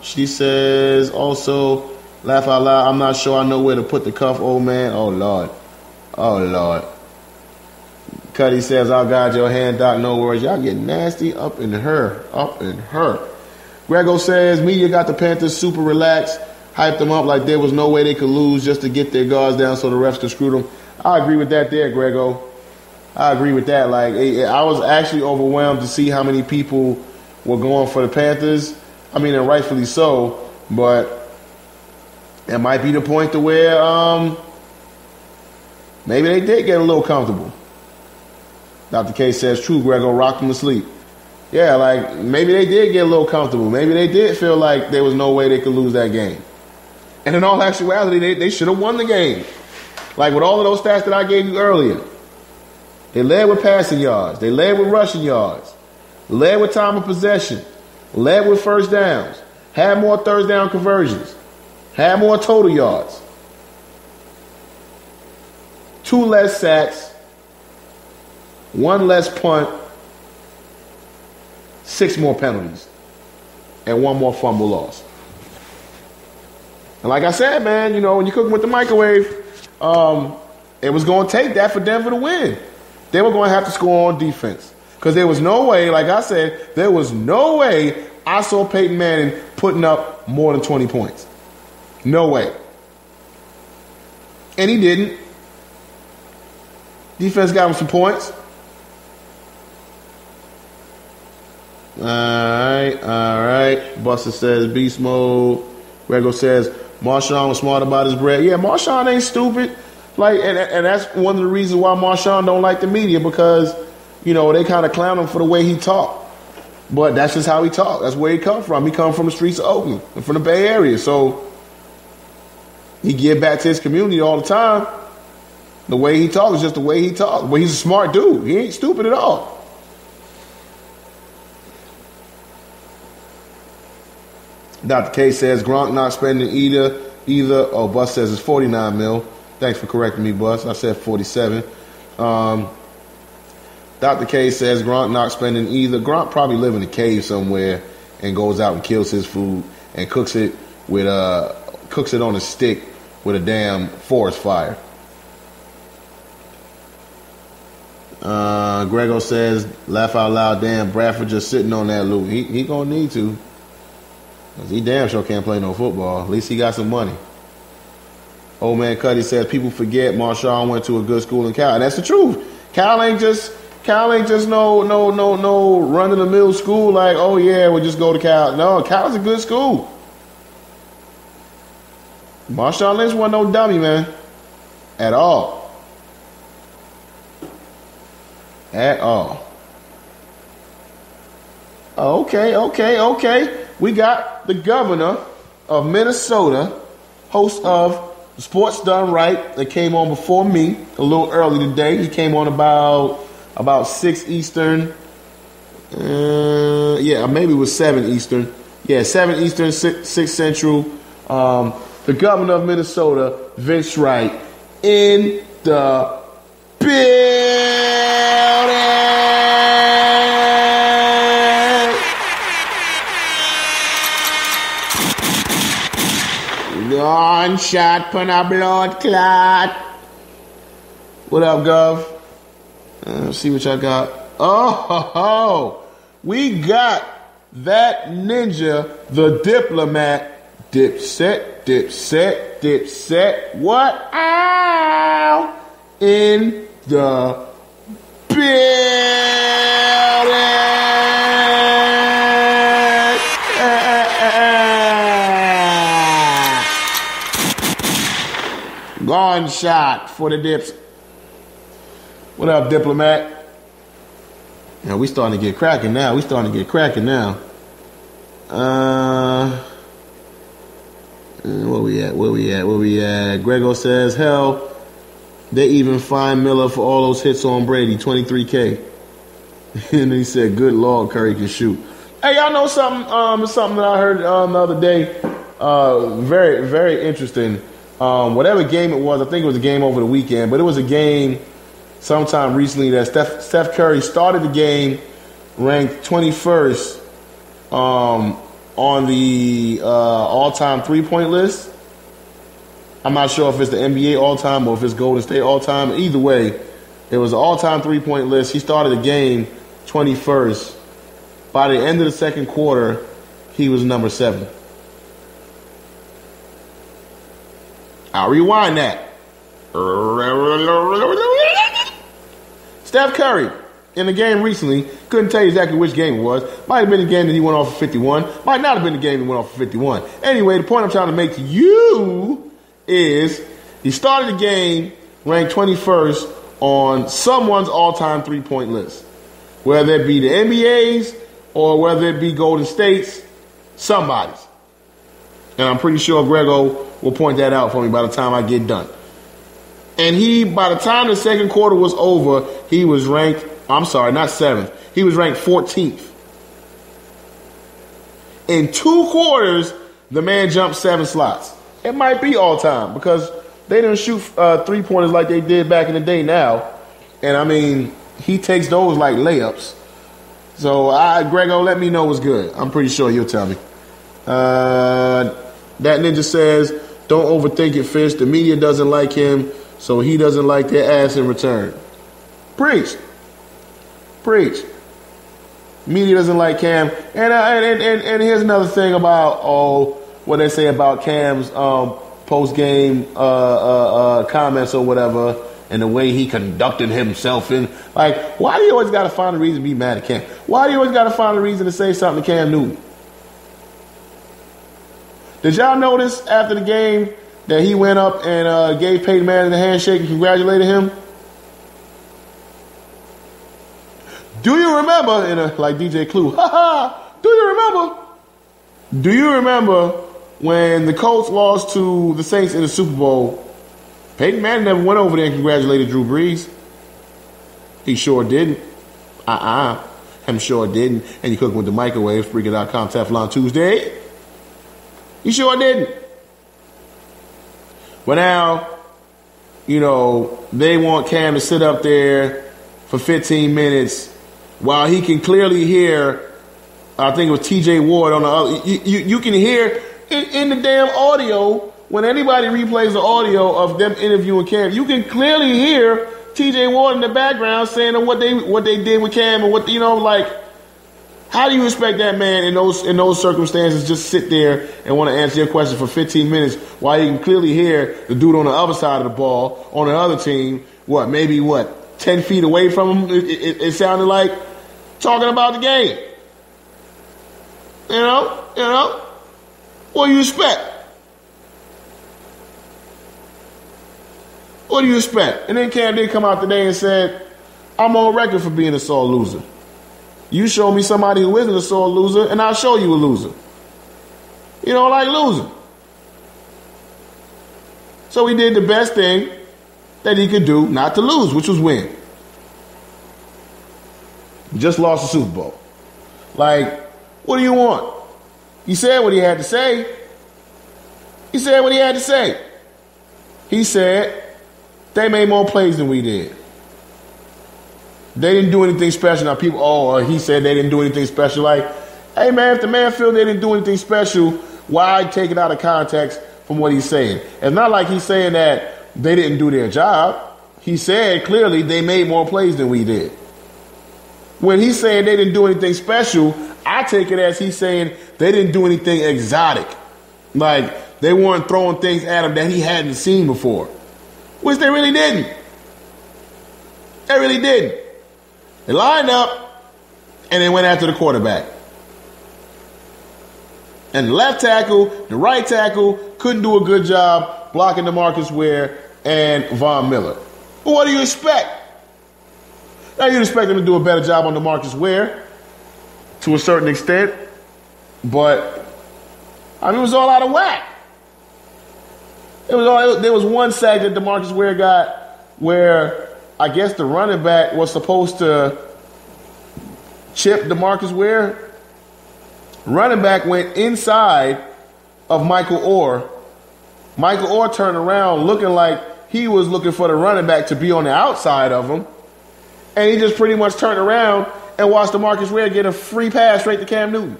She says, also, laugh out loud, I'm not sure I know where to put the cuff, old man. Oh, Lord. Oh, Lord. Cuddy says, I'll guide your hand, Doc, no worries. Y'all get nasty up in her. Grego says, media got the Panthers super relaxed, hyped them up like there was no way they could lose just to get their guards down so the refs could screw them. I agree with that there, Grego. I agree with that. Like, I was actually overwhelmed to see how many people were going for the Panthers. I mean, and rightfully so, but it might be the point to where maybe they did get a little comfortable. Dr. K says, true, Grego, rocked them to sleep. Yeah, like, maybe they did get a little comfortable. Maybe they did feel like there was no way they could lose that game. And in all actuality, they should have won the game. Like with all of those stats that I gave you earlier. They led with passing yards. They led with rushing yards. Led with time of possession. Led with first downs. Had more third down conversions. Had more total yards. 2 less sacks. 1 less punt. 6 more penalties. And 1 more fumble loss. And like I said, man, you know, when you're cooking with the microwave, it was going to take that for Denver to win. They were going to have to score on defense. Because there was no way, like I said, there was no way I saw Peyton Manning putting up more than 20 points. No way. And he didn't. Defense got him some points. All right. Buster says beast mode. Grego says Marshawn was smart about his bread. Yeah, Marshawn ain't stupid. Like, and that's one of the reasons why Marshawn don't like the media, because, you know, they kind of clown him for the way he talk. But that's just how he talk. That's where he come from. He come from the streets of Oakland and from the Bay Area. So he give back to his community all the time. The way he talk is just the way he talk. But he's a smart dude. He ain't stupid at all. Dr. K says Gronk not spending either. Oh, Bus says it's 49 mil. Thanks for correcting me, Bus. I said 47. Dr. K says Gronk not spending either. Gronk probably live in a cave somewhere and goes out and kills his food and cooks it on a stick with a damn forest fire. Grego says, laugh out loud, damn, Bradford just sitting on that loot. He gonna need to. Cause he damn sure can't play no football. At least he got some money. Old man Cuddy says people forget Marshawn went to a good school in Cal. And that's the truth. Cal ain't just no run of the mill school like, oh yeah, we'll just go to Cal. No, Cal's a good school. Marshawn Lynch wasn't no dummy, man. At all. At all. Okay. We got the governor of Minnesota, host of Sports Done Right, that came on before me a little early today. He came on about 6 Eastern. Maybe it was 7 Eastern. Yeah, 7 Eastern, 6 Central. The governor of Minnesota, Vince Wright, in the building. Gunshot pun a blood clot. What up, Gov? Let's see what y'all got. Oh, we got that ninja, the diplomat. Dipset. What? Ow! In the building. Gunshot for the dips. What up, diplomat? Now we starting to get cracking now. Where we at? Grego says, hell, they even fined Miller for all those hits on Brady, $23K. And he said, good Lord, Curry can shoot. Hey, y'all know something that I heard the other day. Very, very interesting. Whatever game it was, I think it was a game over the weekend, but it was a game sometime recently that Steph Curry started the game ranked 21st on the all-time three-point list. I'm not sure if it's the NBA all-time or if it's Golden State all-time. Either way, it was an all-time three-point list. He started the game 21st. By the end of the second quarter, he was number 7. I'll rewind that. Steph Curry, in the game recently, couldn't tell you exactly which game it was. Might have been the game that he went off for 51. Might not have been the game he went off for 51. Anyway, the point I'm trying to make to you is he started the game ranked 21st on someone's all-time three-point list. Whether it be the NBA's or whether it be Golden State's, somebody's. And I'm pretty sure Grego will point that out for me by the time I get done. And by the time the second quarter was over, he was ranked, I'm sorry, not 7th. He was ranked 14th. In 2 quarters, the man jumped 7 slots. It might be all time because they didn't shoot three-pointers like they did back in the day now. And, I mean, he takes those like layups. So, Grego, let me know what's good. I'm pretty sure you'll tell me. That ninja says, don't overthink it, Fish. The media doesn't like him, so he doesn't like their ass in return. Preach. Media doesn't like Cam. And here's another thing about, what they say about Cam's post-game comments or whatever, and the way he conducted himself in. Like, why do you always got to find a reason to be mad at Cam? Why do you always got to find a reason to say something to Cam Newton? Did y'all notice after the game that he went up and gave Peyton Manning a handshake and congratulated him? Do you remember, like DJ Clue, do you remember when the Colts lost to the Saints in the Super Bowl? Peyton Manning never went over there and congratulated Drew Brees. He sure didn't. Him sure didn't. And you cooking with the microwave, Spreaker.com, Teflon Tuesday. He sure didn't. But now, they want Cam to sit up there for 15 minutes while he can clearly hear, I think it was TJ Ward on the other. You can hear in the damn audio, when anybody replays the audio of them interviewing Cam, you can clearly hear TJ Ward in the background saying what they did with Cam and what, like, how do you expect that man in those circumstances just sit there and want to answer your question for 15 minutes while you can clearly hear the dude on the other side of the ball on the other team, maybe 10 feet away from him, it sounded like, talking about the game. What do you expect? What do you expect? And then Cam did come out today and said, I'm on record for being a sore loser. You show me somebody who isn't a sore loser, and I'll show you a loser. You don't like losing. So he did the best thing that he could do not to lose, which was win. Just lost the Super Bowl. Like, what do you want? He said what he had to say. He said they made more plays than we did. They didn't do anything special. Now people, he said they didn't do anything special. Like, hey man, if the man feels they didn't do anything special, why take it out of context from what he's saying? It's not like he's saying that they didn't do their job. He said clearly they made more plays than we did. When he's saying they didn't do anything special, I take it as he's saying they didn't do anything exotic. Like, they weren't throwing things at him that he hadn't seen before. Which they really didn't. They lined up and they went after the quarterback. And the left tackle, the right tackle couldn't do a good job blocking DeMarcus Ware and Von Miller. But what do you expect? Now, you'd expect him to do a better job on DeMarcus Ware to a certain extent, but I mean, it was all out of whack. There was one sack that DeMarcus Ware got where I guess the running back was supposed to chip DeMarcus Ware. Running back went inside of Michael Orr. Michael Orr turned around looking like he was looking for the running back to be on the outside of him. And he just pretty much turned around and watched DeMarcus Ware get a free pass straight to Cam Newton.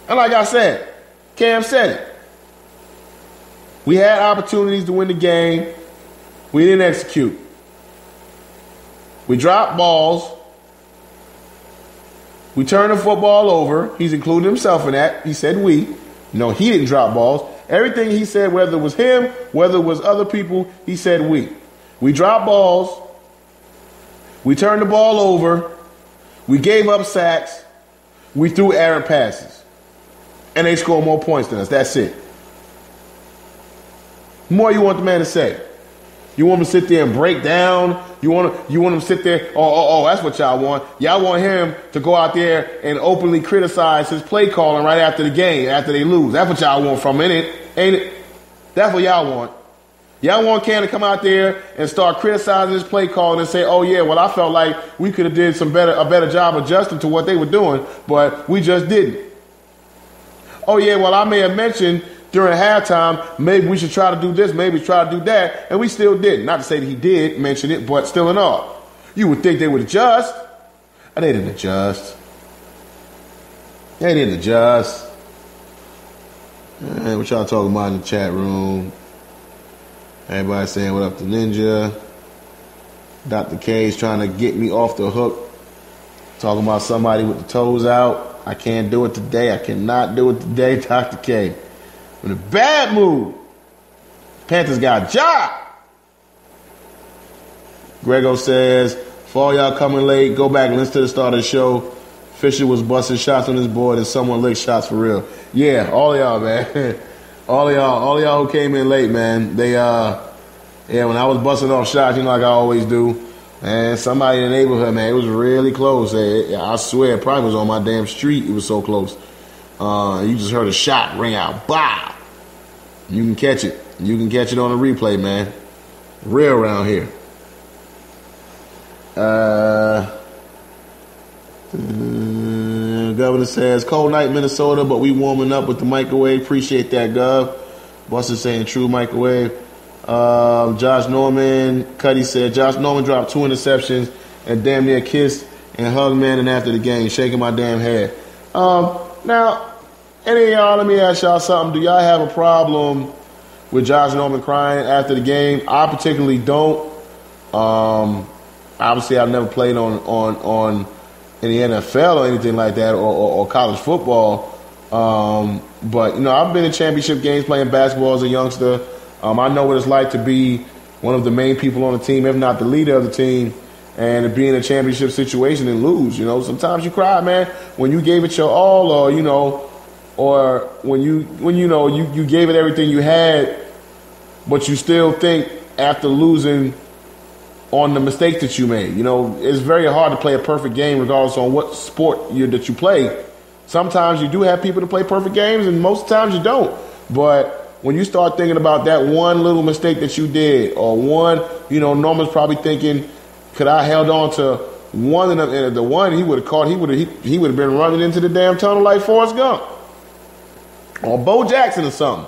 And like I said, Cam said it. We had opportunities to win the game. We didn't execute. We dropped balls. We turned the football over. He's including himself in that. He said we. No, he didn't drop balls. Everything he said, whether it was him, whether it was other people, he said we. We dropped balls. We turned the ball over. We gave up sacks. We threw errant passes. And they scored more points than us. That's it. More you want the man to say? You want him to sit there and break down? You want him to sit there? Oh, that's what y'all want. Y'all want him to go out there and openly criticize his play calling right after the game, after they lose. That's what y'all want from it, ain't it? That's what y'all want. Y'all want Cam to come out there and start criticizing his play calling and say, "Oh yeah, well I felt like we could have did a better job adjusting to what they were doing, but we just didn't." Oh yeah, well I may have mentioned during halftime, maybe we should try to do this, maybe try to do that, and we still didn't. Not to say that he did mention it, but still in all. You would think they would adjust. And they didn't adjust. They didn't adjust. What y'all talking about in the chat room? Everybody saying what up to Ninja. Dr. K's trying to get me off the hook. Talking about somebody with the toes out. I can't do it today. I cannot do it today, Dr. K. In a bad mood. Panthers got a job. Grego says, for all y'all coming late, go back and listen to the start of the show. Fisher was busting shots on his board and someone licked shots for real. Yeah, all of y'all, man. all of y'all who came in late, man. They, when I was busting off shots, you know, like I always do, man, somebody in the neighborhood, man, it was really close. I swear, it probably was on my damn street. It was so close. You just heard a shot ring out. Bah! You can catch it. You can catch it on the replay, man. Real around here. Governor says, cold night Minnesota, but we warming up with the microwave. Appreciate that, Gov. Buster saying true microwave. Josh Norman, Cuddy said, Josh Norman dropped 2 interceptions and damn near kissed and hugged Manning after the game, shaking my damn head. Now, any of y'all, let me ask y'all something. Do y'all have a problem with Josh Norman crying after the game? I particularly don't. Obviously, I've never played on in the NFL or anything like that, or college football. But, you know, I've been in championship games playing basketball as a youngster. I know what it's like to be one of the main people on the team, if not the leader of the team, and to be in a championship situation and lose. You know, sometimes you cry, man, when you gave it your all, or, you know, or when you gave it everything you had, but you still think after losing on the mistakes that you made. You know, it's very hard to play a perfect game regardless on what sport that you play. Sometimes you do have people to play perfect games, and most times you don't. But when you start thinking about that one little mistake that you did, or one, you know, Norman's probably thinking, could I held on to one of them, and the one he would have caught, he would have been running into the damn tunnel like Forrest Gump. Or Bo Jackson or something.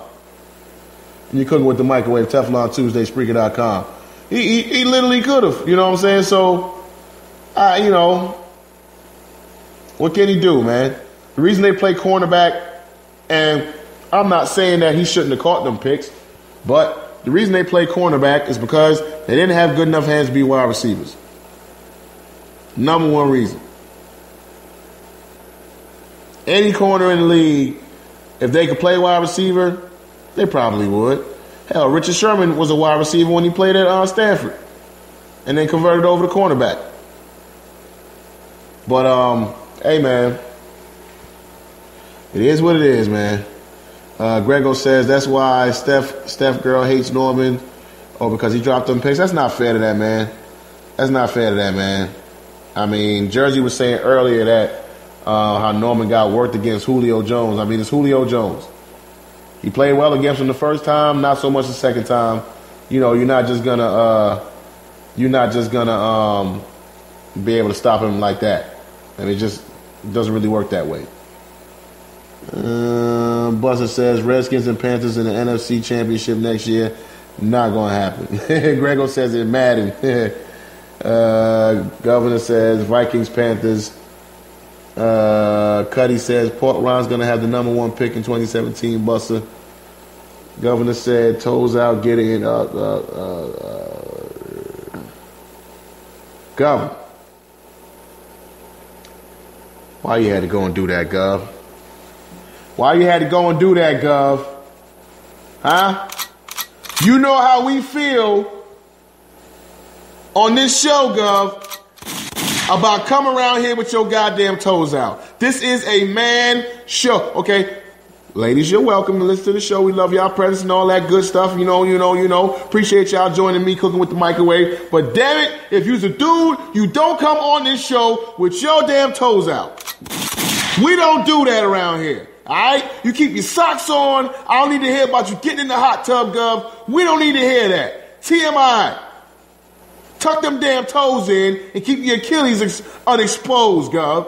And you're cooking with the microwave, Teflon Tuesday, Spreaker.com. He literally could have, you know what I'm saying? So, you know, what can he do, man? The reason they play cornerback, and I'm not saying that he shouldn't have caught them picks, but the reason they play cornerback is because they didn't have good enough hands to be wide receivers. Number one reason. Any corner in the league, if they could play wide receiver, they probably would. Hell, Richard Sherman was a wide receiver when he played at Stanford, and then converted over to cornerback. But hey, man, it is what it is, man. Grego says that's why Steph girl hates Norman. Oh, because he dropped them picks? That's not fair to that man. That's not fair to that man. I mean, Jersey was saying earlier that how Norman got worked against Julio Jones. I mean, it's Julio Jones. He played well against him the first time, not so much the second time. You know, you're not just gonna be able to stop him like that. And it just doesn't really work that way. Buster says Redskins and Panthers in the NFC Championship next year. Not going to happen. Grego says it Madden. Governor says Vikings, Panthers. Cuddy says Port Ron's going to have the #1 pick in 2017. Buster. Governor said toes out, get in. Governor. Why you had to go and do that, Gov? Why you had to go and do that, Gov? Huh? You know how we feel on this show, Gov, about coming around here with your goddamn toes out. This is a man show, okay? Ladies, you're welcome to listen to the show. We love y'all presence and all that good stuff. You know. Appreciate y'all joining me, Cooking with the Microwave. But damn it, if you's a dude, you don't come on this show with your damn toes out. We don't do that around here. All right? You keep your socks on. I don't need to hear about you getting in the hot tub, Gov. We don't need to hear that. TMI. Tuck them damn toes in and keep your Achilles unexposed, Gov.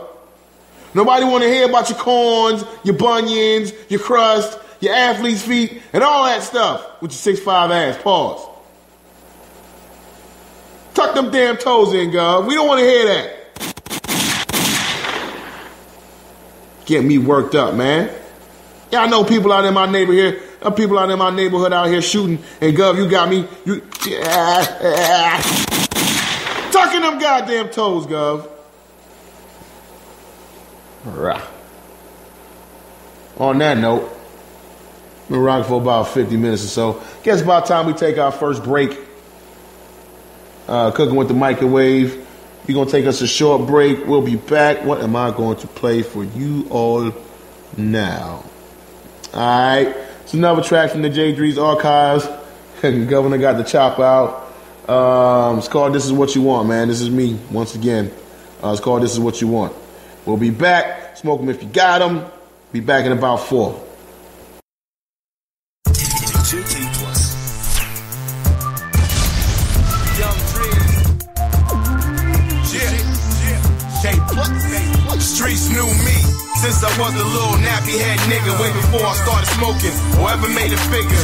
Nobody want to hear about your corns, your bunions, your crust, your athlete's feet, and all that stuff with your 6'5" ass. Pause. Tuck them damn toes in, Gov. We don't want to hear that. Get me worked up, man. Yeah, I know people out in my neighborhood here. People out in my neighborhood out here shooting. And Gov, you got me. Tucking them goddamn toes, Gov. Rah. On that note, we're rocking for about 50 minutes or so. Guess about time we take our first break. Cooking with the Microwave. You're going to take us a short break. We'll be back. What am I going to play for you all now? All right. It's another track from the J. Drees Archives. Governor got the chop out. It's called This Is What You Want, man. This is me once again. It's called This Is What You Want. We'll be back. Smoke them if you got them. Be back in about 4. Streets knew me since I was a little nappy head nigga. Way before I started smoking or ever made a figure.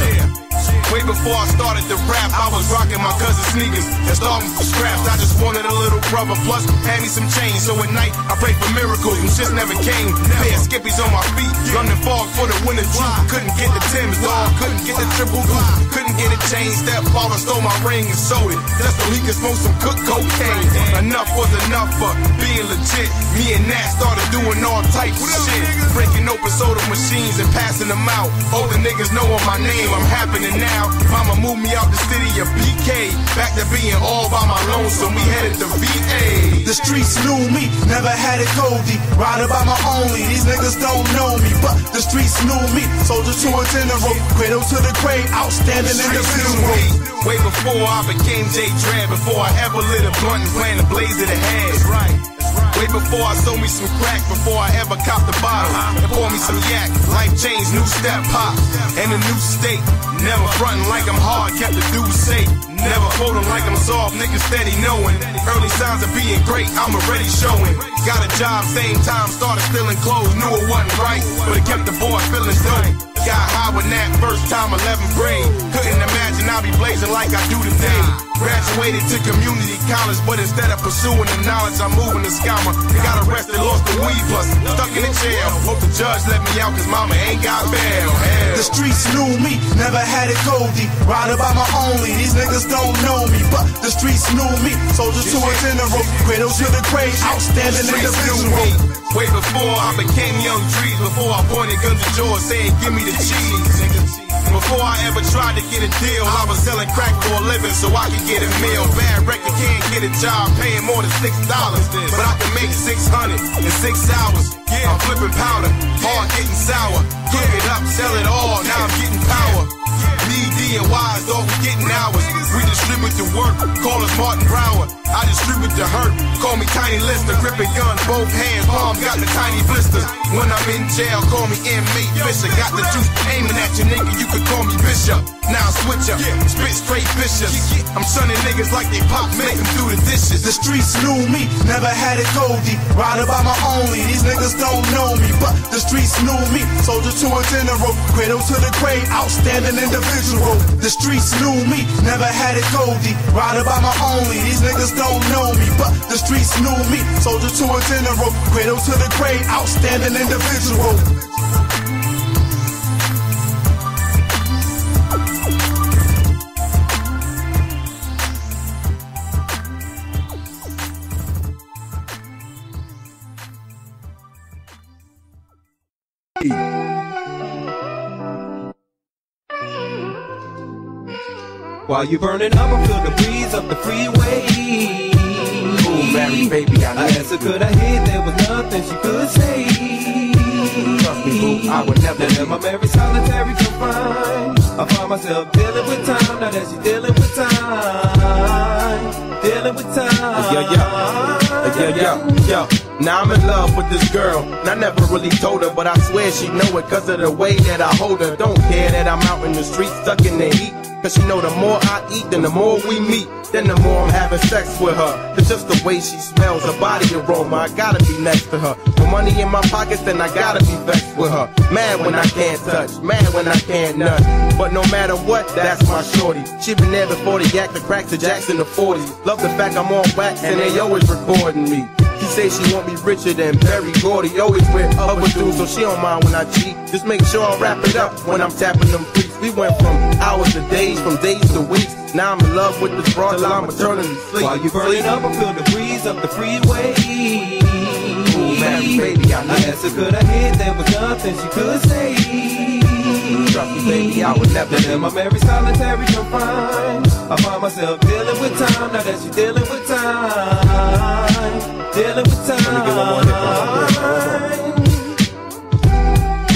Way before I started to rap, I was rocking my cousin's sneakers and starting from scraps. I just wanted a little brother, plus had me some change. So at night, I prayed for miracles and shit never came. Pair of skippies on my feet, running fog for the winter juice. Couldn't get the Timbs, dog, couldn't get the triple goose. Couldn't get a chain, stepfather stole my ring and sold it. Just so he could smoke some cook cocaine. Enough was enough for being legit. Me and Nat started doing all types of shit. Breaking open soda machines and passing them out. Older niggas know my name, I'm happening now. Mama moved me out the city of BK, back to being all by my lonesome. We headed to VA. The streets knew me, never had it Goldie. Riding by my only, these niggas don't know me, but the streets knew me. Soldier to a general, cradle to the grave, outstanding in the funeral. Way before I became J. Dredd, before I ever lit a blunt and planned a blaze of the head. That's right. Way before I sold me some crack, before I ever copped a bottle and pour me some yak. Life changed, new step pop, and a new state. Never frontin' like I'm hard, kept the dude safe. Never folding like I'm soft, niggas steady knowing. Early signs of being great, I'm already showing. Got a job, same time, started stealing clothes. Knew it wasn't right, but it kept the boy feeling dope. Got high with that first time, 11th grade. Couldn't imagine I'd be blazing like I do today. Graduated to community college, but instead of pursuing the knowledge, I'm moving to scammer. Got arrested, lost the weed plus, stuck in the jail. Hope the judge let me out, cause mama ain't got bail. Hell. The streets knew me, never had it Goldie. Riding by my only, these niggas don't know me, but the streets knew me. Soldier to a general, cradle to the grave, outstanding in the funeral. Way before I became Young Drees, before I pointed guns at George saying, give me the cheese. Before I ever tried to get a deal, I was selling crack for a living so I could get a meal. Bad record, can't get a job paying more than $6, but I can make 600 in 6 hours. I'm flipping powder, hard getting sour. Cook it up, sell it all, now I'm getting power. Me, D, get wise, dog, we getting ours. We distribute the work, call us Martin Brower. I distribute the hurt, call me Tiny Lister. Gripping guns, both hands, palm got the tiny blisters. When I'm in jail, call me inmate Fisher. Got the juice aiming at you, nigga, you could call me Bishop. Now switch up, spit straight vicious. I'm sunning niggas like they pop, make them do the dishes. The streets knew me, never had it Goldie. Riding by my only, these niggas don't know me, but the streets knew me. Soldier to a general, cradle to the grave, outstanding individual. The streets knew me, never had it Goldie. Riding by my only, these niggas don't know me, but the streets knew me. Soldier to a general, cradle to the grave, outstanding individual. While you burning up, I feel the breeze up the freeway. Ooh, Mary, baby, I asked her, could I hit? There was nothing she could say. Trust me, boo, I would never. Then my Mary solitary confined. I find myself dealing with time. Now that she's dealing with time. Dealing with time. Yo. Now I'm in love with this girl, and I never really told her, but I swear she know it cause of the way that I hold her. Don't care that I'm out in the street stuck in the heat, cause she know the more I eat, then the more we meet, then the more I'm having sex with her. It's just the way she smells, her body aroma, I gotta be next to her. With money in my pockets, then I gotta be vexed with her. Mad when I can't touch, mad when I can't nut, but no matter what, that's my shorty. She been there before the yak, the cracks, the jacks in the 40s. Love the fact I'm on wax and they always recording me. She say she want me richer than Berry Gordy, always with other dudes, so she don't mind when I cheat. Just make sure I wrap it up when I'm tapping them freaks. We went from hours to days, from days to weeks. Now I'm in love with this broad till I'm eternally sleep. While you burning up, I feel the breeze up the freeway. Ooh, Mary, baby, I asked her, could I hit? There was nothing she could say. Trust me, baby, I would never. Then my Mary solitary confined. I find myself dealing with time. Now that she's dealing with time. Dealing with time.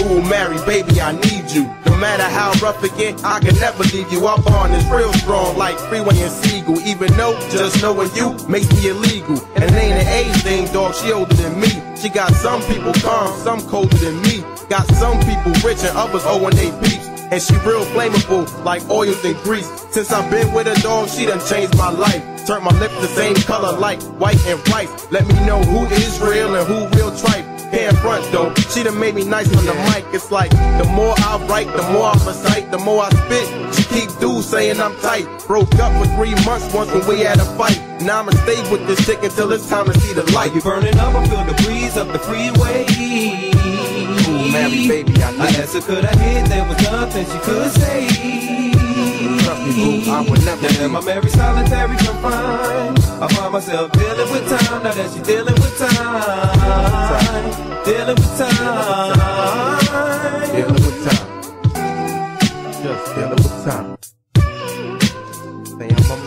Ooh, Mary, baby, I need you. No matter how rough it get, I can never leave you. Our bond is real strong, like Freeway and Seagull. Even though just knowing you makes me illegal. And it ain't an age thing, dog, she older than me. She got some people calm, some colder than me. Got some people rich and others owing they peeps. And she real flammable, like oils and grease. Since I've been with her, dog, she done changed my life. Turned my lips the same color like white and rice. Let me know who is real and who real tripe. Can't front though, she done made me nice on the mic. It's like, the more I write, the more I recite, the more I spit. She keep dudes saying I'm tight. Broke up for 3 months once when we had a fight. Now I'ma stay with this chick until it's time to see the light. You burning up, I feel the breeze up the freeway. Ooh, Mary, baby, I asked her, could I hit? There was nothing she could say. Trust me, boo, I would never. Then my Mary solitary confined. I find myself dealing with time. Now that she's dealing with time. Dealing with time. Dealing with time. Just dealing with time. Stay on my mind.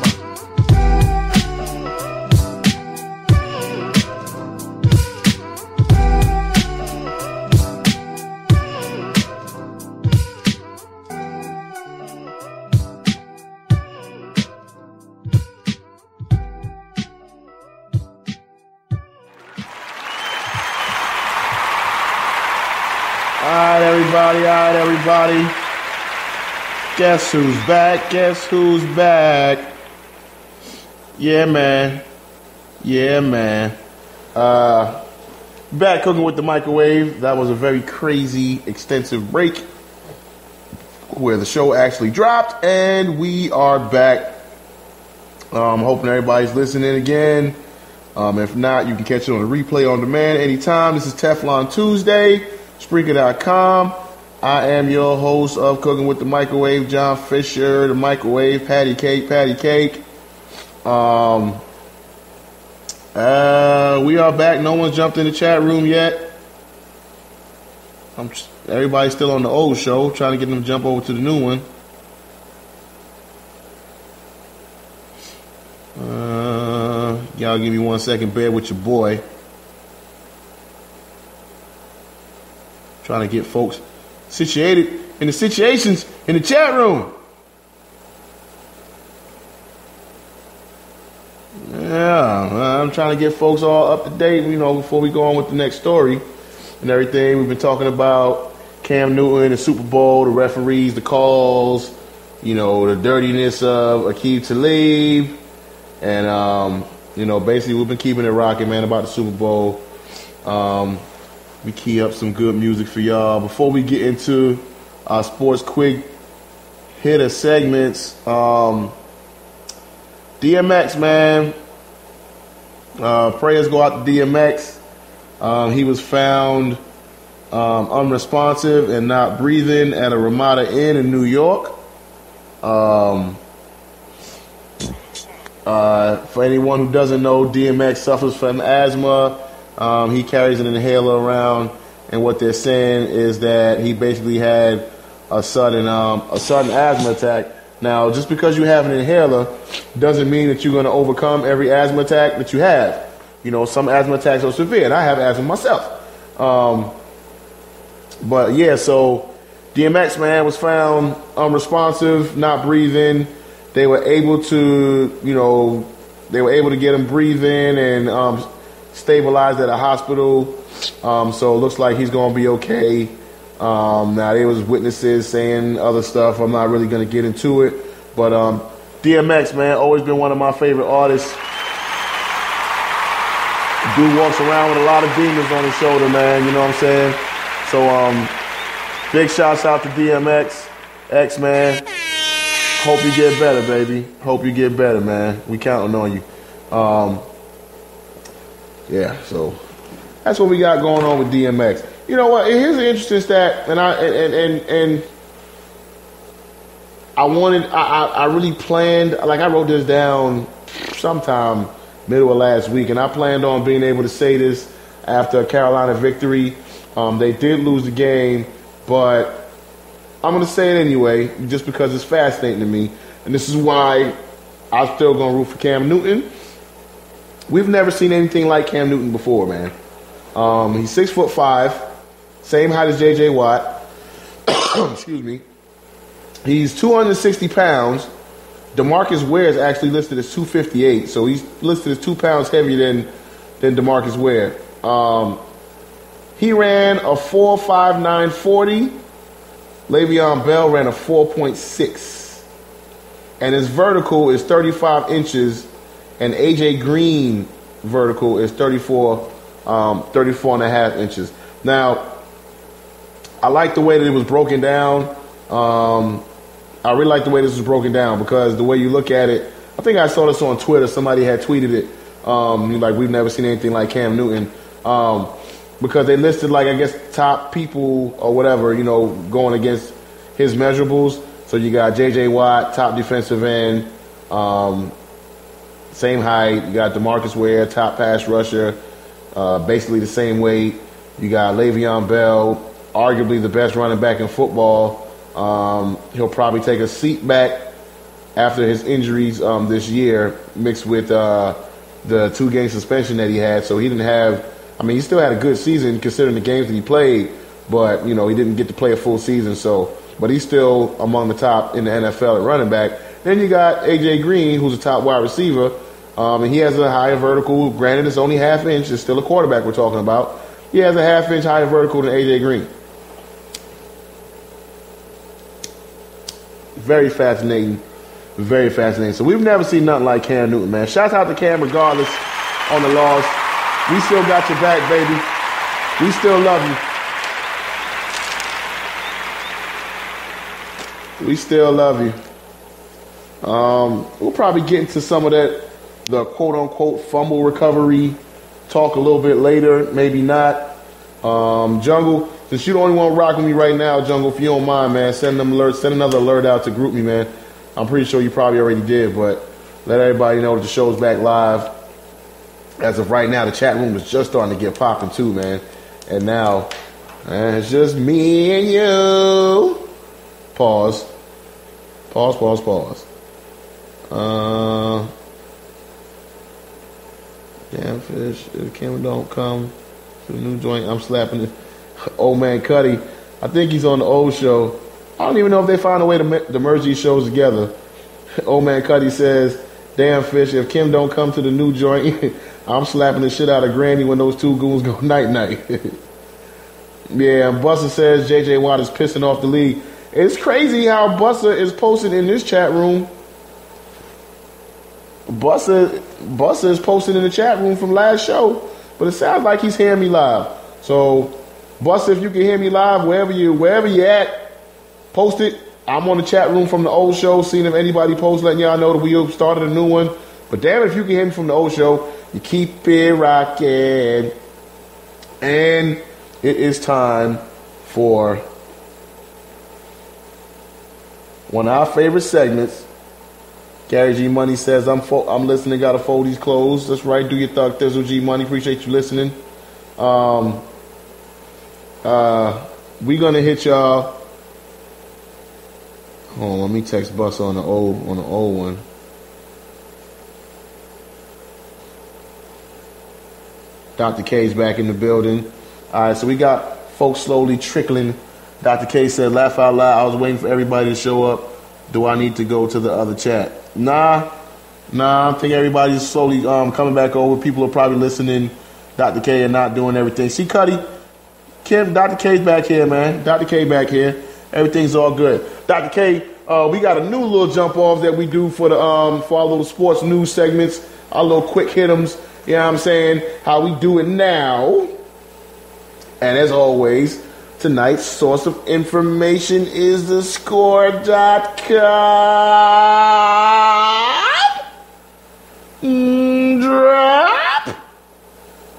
All right, everybody. Guess who's back? Guess who's back? Yeah, man. Back cooking with the microwave. That was a very crazy, extensive break where the show actually dropped, and we are back. Hoping everybody's listening again. If not, you can catch it on the replay on demand anytime. This is Teflon Tuesday. Spreaker.com. I am your host of Cooking with the Microwave, Jon Fisher, the microwave, patty cake. We are back. No one's jumped in the chat room yet. Everybody's still on the old show, trying to get them to jump over to the new one. Y'all give me 1 second, bear with your boy. Trying to get folks situated in the situations in the chat room. man. I'm trying to get folks all up to date, before we go on with the next story and everything. We've been talking about Cam Newton, the Super Bowl, the referees, the calls, the dirtiness of Aqib Talib, and basically we've been keeping it rocking, man, about the Super Bowl. We key up some good music for y'all. Before we get into our sports quick hitter segments, DMX, man. Prayers go out to DMX. He was found unresponsive and not breathing at a Ramada Inn in New York. For anyone who doesn't know, DMX suffers from asthma. He carries an inhaler around, and what they're saying is that he basically had a sudden asthma attack. Now, just because you have an inhaler doesn't mean that you're going to overcome every asthma attack that you have. Some asthma attacks are severe, and I have asthma myself. But yeah, so DMX, man, was found unresponsive, not breathing. They were able to, get him breathing and stabilized at a hospital. So it looks like he's going to be okay. Now, there was witnesses saying other stuff. I'm not really going to get into it. But DMX, man, always been one of my favorite artists. Dude walks around with a lot of demons on his shoulder, man. You know what I'm saying? So big shouts out to DMX, X-Man. Hope you get better, baby. Hope you get better, man. We counting on you. Yeah, so that's what we got going on with DMX. You know what? Here's an interesting stat, and I really planned, like I wrote this down sometime middle of last week, and I planned on being able to say this after a Carolina victory. They did lose the game, but I'm going to say it anyway, just because it's fascinating to me, and this is why I'm still going to root for Cam Newton. We've never seen anything like Cam Newton before, man. He's 6'5", same height as J.J. Watt. Excuse me. He's 260 pounds. DeMarcus Ware is actually listed as 258, so he's listed as 2 pounds heavier than DeMarcus Ware. He ran a 4.59 40. Le'Veon Bell ran a 4.6. And his vertical is 35 inches, and A.J. Green vertical is 34 and a half inches. Now, I like the way that it was broken down. I really like the way this was broken down, because the way you look at it, I think I saw this on Twitter. Somebody had tweeted it. Like, we've never seen anything like Cam Newton. Because they listed, like, I guess, top people or whatever, going against his measurables. So you got J.J. Watt, top defensive end, same height. You got DeMarcus Ware, top pass rusher, basically the same weight. You got Le'Veon Bell, arguably the best running back in football. He'll probably take a seat back after his injuries this year, mixed with the 2-game suspension that he had. So he didn't have, he still had a good season considering the games that he played, but, he didn't get to play a full season. So, but he's still among the top in the NFL at running back. Then you got A.J. Green, who's a top wide receiver, and he has a higher vertical. Granted, it's only half inch. It's still a quarterback we're talking about. He has a half inch higher vertical than A.J. Green. Very fascinating. Very fascinating. So we've never seen nothing like Cam Newton, man. Shout out to Cam regardless on the loss. We still got your back, baby. We still love you. We still love you. We'll probably get into some of the quote-unquote fumble recovery talk a little bit later. Maybe not. Jungle, since you're the only one rocking me right now, Jungle, if you don't mind, man, send another alert out to group me, man. I'm pretty sure you probably already did, but let everybody know that the show's back live. As of right now, the chat room is just starting to get popping too, man. And now, it's just me and you. Pause. Damn fish, if the camera don't come to the new joint, I'm slapping it. Old man Cuddy, I think he's on the old show. I don't even know if they found a way to merge these shows together. Old man Cuddy says, Damn, Fish, if Kim don't come to the new joint, I'm slapping the shit out of Granny when those two goons go night-night. Yeah, Buster says J.J. Watt is pissing off the league. It's crazy how Buster is posted in this chat room. Buster is posted in the chat room from last show, but it sounds like he's hearing me live. So, Buster, if you can hear me live, wherever you at, post it. I'm on the chat room from the old show, seeing if anybody posts, letting y'all know that we started a new one. But damn, if you can hear me from the old show, you keep it rocking. And it is time for one of our favorite segments. Gary G Money says, I'm listening, gotta fold these clothes. That's right, do your thug thizzle, G Money. Appreciate you listening. We gonna hit y'all. Hold on, let me text Bus on the old one. Dr. K's back in the building. All right, so we got folks slowly trickling. Dr. K said, laugh out loud. I was waiting for everybody to show up. Do I need to go to the other chat? Nah, I think everybody's slowly coming back over. People are probably listening. Dr. K and not doing everything. See, Cuddy, Kim, Dr. K's back here, man. Dr. K back here. Everything's all good. Dr. K, we got a new little jump off that we do for our little sports news segments, our little quick hit-ems. You know what I'm saying? How we do it now. And as always, tonight's source of information is the score.com. Drop.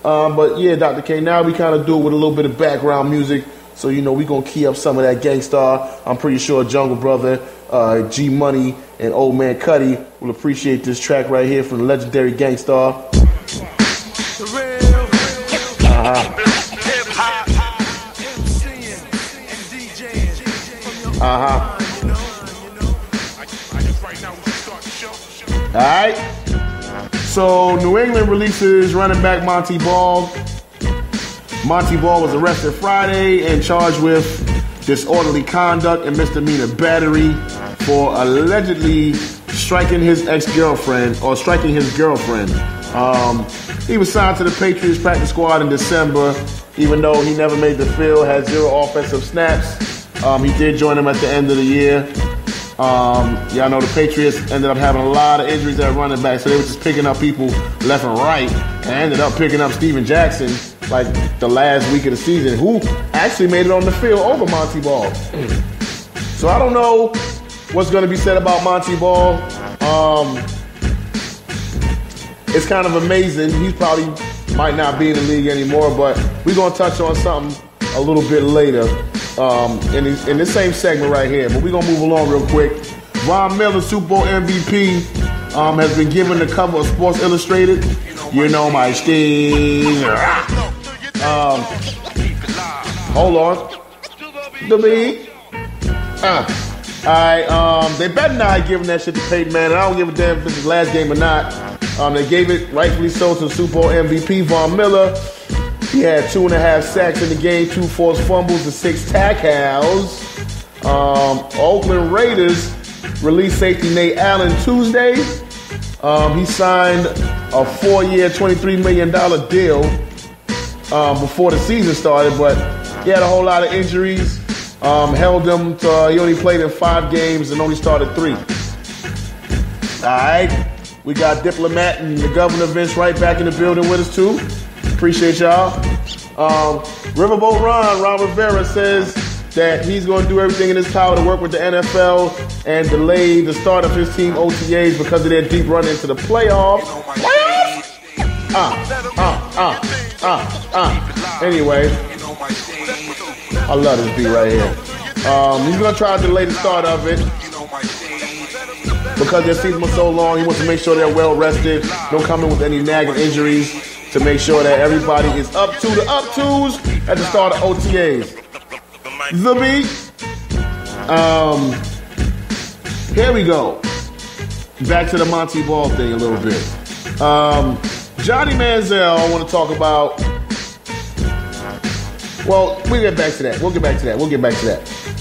But yeah, Dr. K, now we kind of do it with a little bit of background music. So, you know, we're going to key up some of that Gangstar. I'm pretty sure Jungle Brother, G Money, and Old Man Cuddy will appreciate this track right here from the legendary Gangstar. Alright. So New England releases running back Monty Ball. Monty Ball was arrested Friday and charged with disorderly conduct and misdemeanor battery for allegedly striking his ex-girlfriend or striking his girlfriend. He was signed to the Patriots practice squad in December, even though he never made the field, had 0 offensive snaps. He did join them at the end of the year. Y'all know the Patriots ended up having a lot of injuries at running back, so they were just picking up people left and right, and ended up picking up Steven Jackson like the last week of the season, who actually made it on the field over Monty Ball. So I don't know what's going to be said about Monty Ball. It's kind of amazing. He probably might not be in the league anymore, but we're going to touch on something a little bit later in this same segment right here. But we're going to move along real quick. Von Miller, Super Bowl MVP, has been given the cover of Sports Illustrated. You know my Steve. Hold on. The beat. Alright, they better not give him that shit to Peyton Manning. I don't give a damn if it's his last game or not. They gave it, rightfully so, to the Super Bowl MVP, Von Miller. He had 2.5 sacks in the game, 2 forced fumbles, and 6 tackles. Oakland Raiders released safety Nate Allen Tuesday. He signed a 4-year, $23 million deal before the season started, but he had a whole lot of injuries. Held him to, he only played in 5 games and only started 3. All right. We got Diplomat and the Governor Vince Wright back in the building with us too. Appreciate y'all. Riverboat Ron Rivera says that he's going to do everything in his power to work with the NFL and delay the start of his team OTAs because of their deep run into the playoffs. Anyway, I love this beat right here. He's going to try to delay the start of it because their season was so long. He wants to make sure they're well rested, don't come in with any nagging injuries, to make sure that everybody is up to the up-twos at the start of OTAs. The beat. Here we go. Back to the Monty Ball thing a little bit. Johnny Manziel, I want to talk about. Well, we'll get back to that.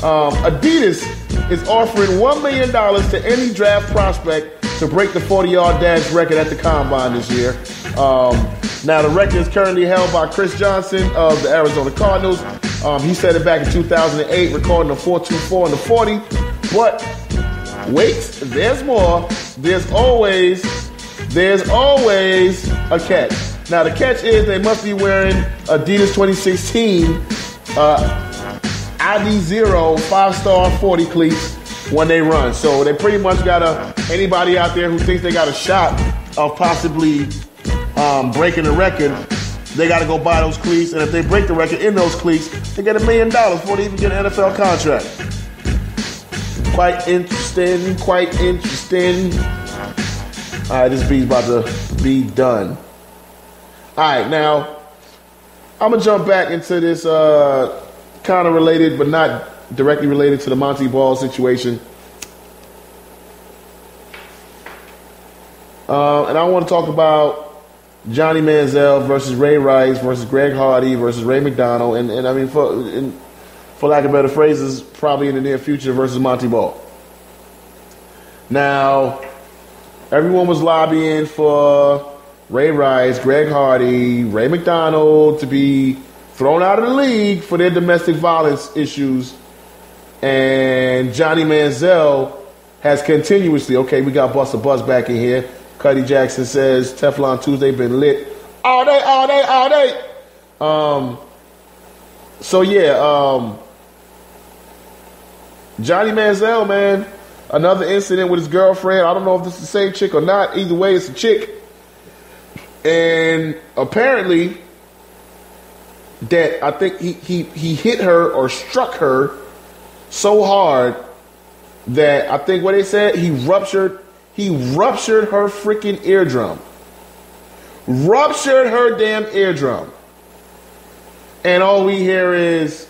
Adidas is offering $1 million to any draft prospect to break the 40-yard dash record at the Combine this year. Now, the record is currently held by Chris Johnson of the Arizona Cardinals. He set it back in 2008, recording a 4.24 in the 40. But wait, there's more. There's always a catch. Now, the catch is they must be wearing Adidas 2016 ID0 5-star 40 cleats when they run. So they pretty much got anybody out there who thinks they got a shot of possibly breaking the record, they got to go buy those cleats. And if they break the record in those cleats, they get $1 million before they even get an NFL contract. Quite interesting. All right, this beat's about to be done. All right, now I'm gonna jump back into this kind of related, but not directly related to the Monty Ball situation. And I want to talk about Johnny Manziel versus Ray Rice versus Greg Hardy versus Ray McDonald, and I mean, for lack of better phrases, probably in the near future versus Monty Ball. Now, everyone was lobbying for Ray Rice, Greg Hardy, Ray McDonald to be thrown out of the league for their domestic violence issues. And Johnny Manziel has continuously, okay, we got Busta Buzz back in here. Cuddy Jackson says Teflon Tuesday been lit all day. Johnny Manziel, man, another incident with his girlfriend. I don't know if this is the same chick or not. Either way, it's a chick. And apparently that I think he hit her or struck her so hard that I think what they said, he ruptured her freaking eardrum. Ruptured her damn eardrum. And all we hear is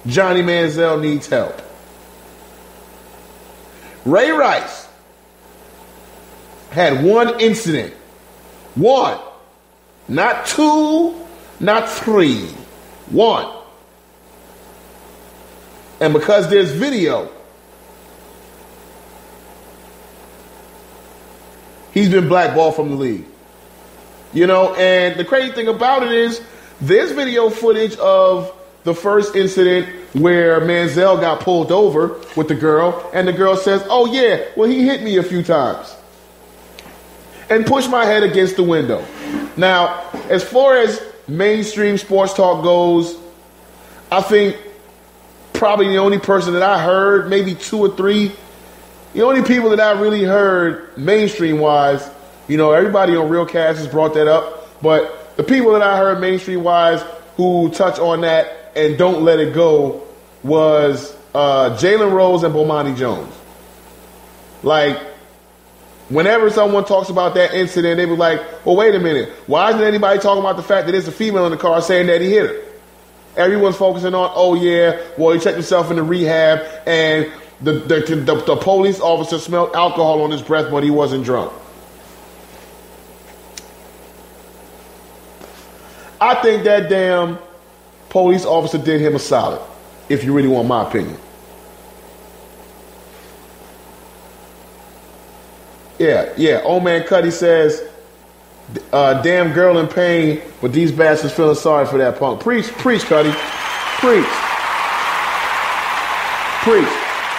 Johnny Manziel needs help. Ray Rice had one incident. One. Not two, not three. One. And because there's video, he's been blackballed from the league. You know, and the crazy thing about it is there's video footage of the first incident where Manziel got pulled over with the girl, and the girl says, oh yeah, well, he hit me a few times and pushed my head against the window. Now, as far as mainstream sports talk goes, I think probably the only person that I heard, maybe two or three, the only people that I really heard mainstream-wise, you know, everybody on Real Cast has brought that up, but the people that I heard mainstream-wise who touch on that and don't let it go was Jalen Rose and Bomani Jones. Like, whenever someone talks about that incident, they be like, well, wait a minute. Why isn't anybody talking about the fact that there's a female in the car saying that he hit her? Everyone's focusing on, oh, yeah, well, he checked himself into rehab, and the police officer smelled alcohol on his breath, but he wasn't drunk. I think that damn police officer did him a solid, if you really want my opinion. Yeah. Old man Cuddy says, damn girl in pain, but these bastards feeling sorry for that punk. Preach, Cuddy. Preach.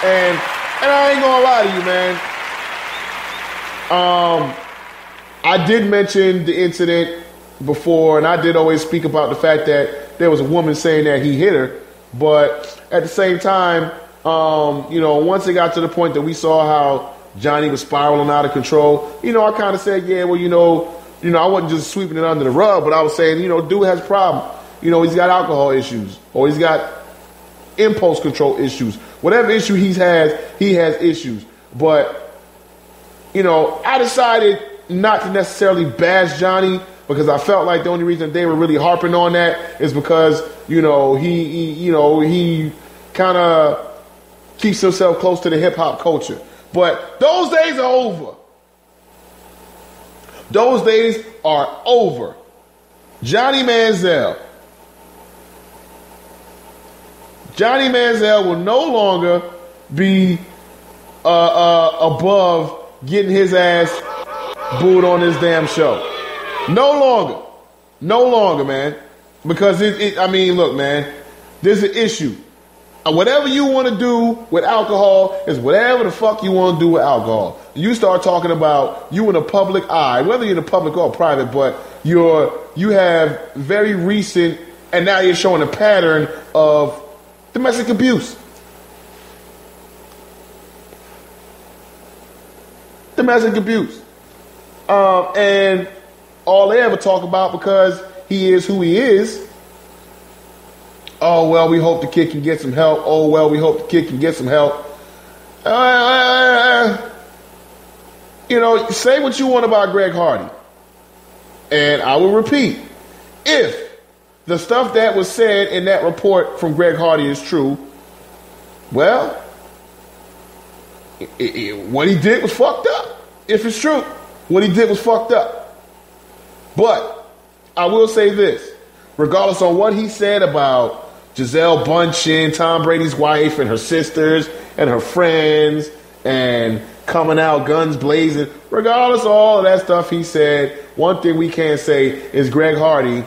And I ain't gonna lie to you, man. I did mention the incident before, and I did always speak about the fact that there was a woman saying that he hit her, but at the same time, you know, once it got to the point that we saw how Johnny was spiraling out of control, you know, I kind of said, yeah, well, you know, I wasn't just sweeping it under the rug, but I was saying, you know, dude has a problem. You know, he's got alcohol issues, or he's got impulse control issues. Whatever issue he has issues. But, you know, I decided not to necessarily bash Johnny, because I felt like the only reason they were really harping on that is because, you know, he kind of keeps himself close to the hip hop culture. But those days are over. Those days are over. Johnny Manziel will no longer be above getting his ass booed on this damn show. No longer, man. Because I mean, look, man, there's an issue. Whatever you want to do with alcohol is whatever the fuck you want to do with alcohol. You start talking about you in the public eye, whether you're in the public or private, but you have very recent, and now you're showing a pattern of domestic abuse. Domestic abuse. And all they ever talk about, because he is who he is, oh, well, we hope the kid can get some help. Oh, well, we hope the kid can get some help. You know, say what you want about Greg Hardy. And I will repeat, if the stuff that was said in that report from Greg Hardy is true, well, what he did was fucked up. If it's true, what he did was fucked up. But I will say this, regardless on what he said about Gisele Bündchen, Tom Brady's wife, and her sisters, and her friends, and coming out guns blazing, regardless of all of that stuff he said, one thing we can say is Greg Hardy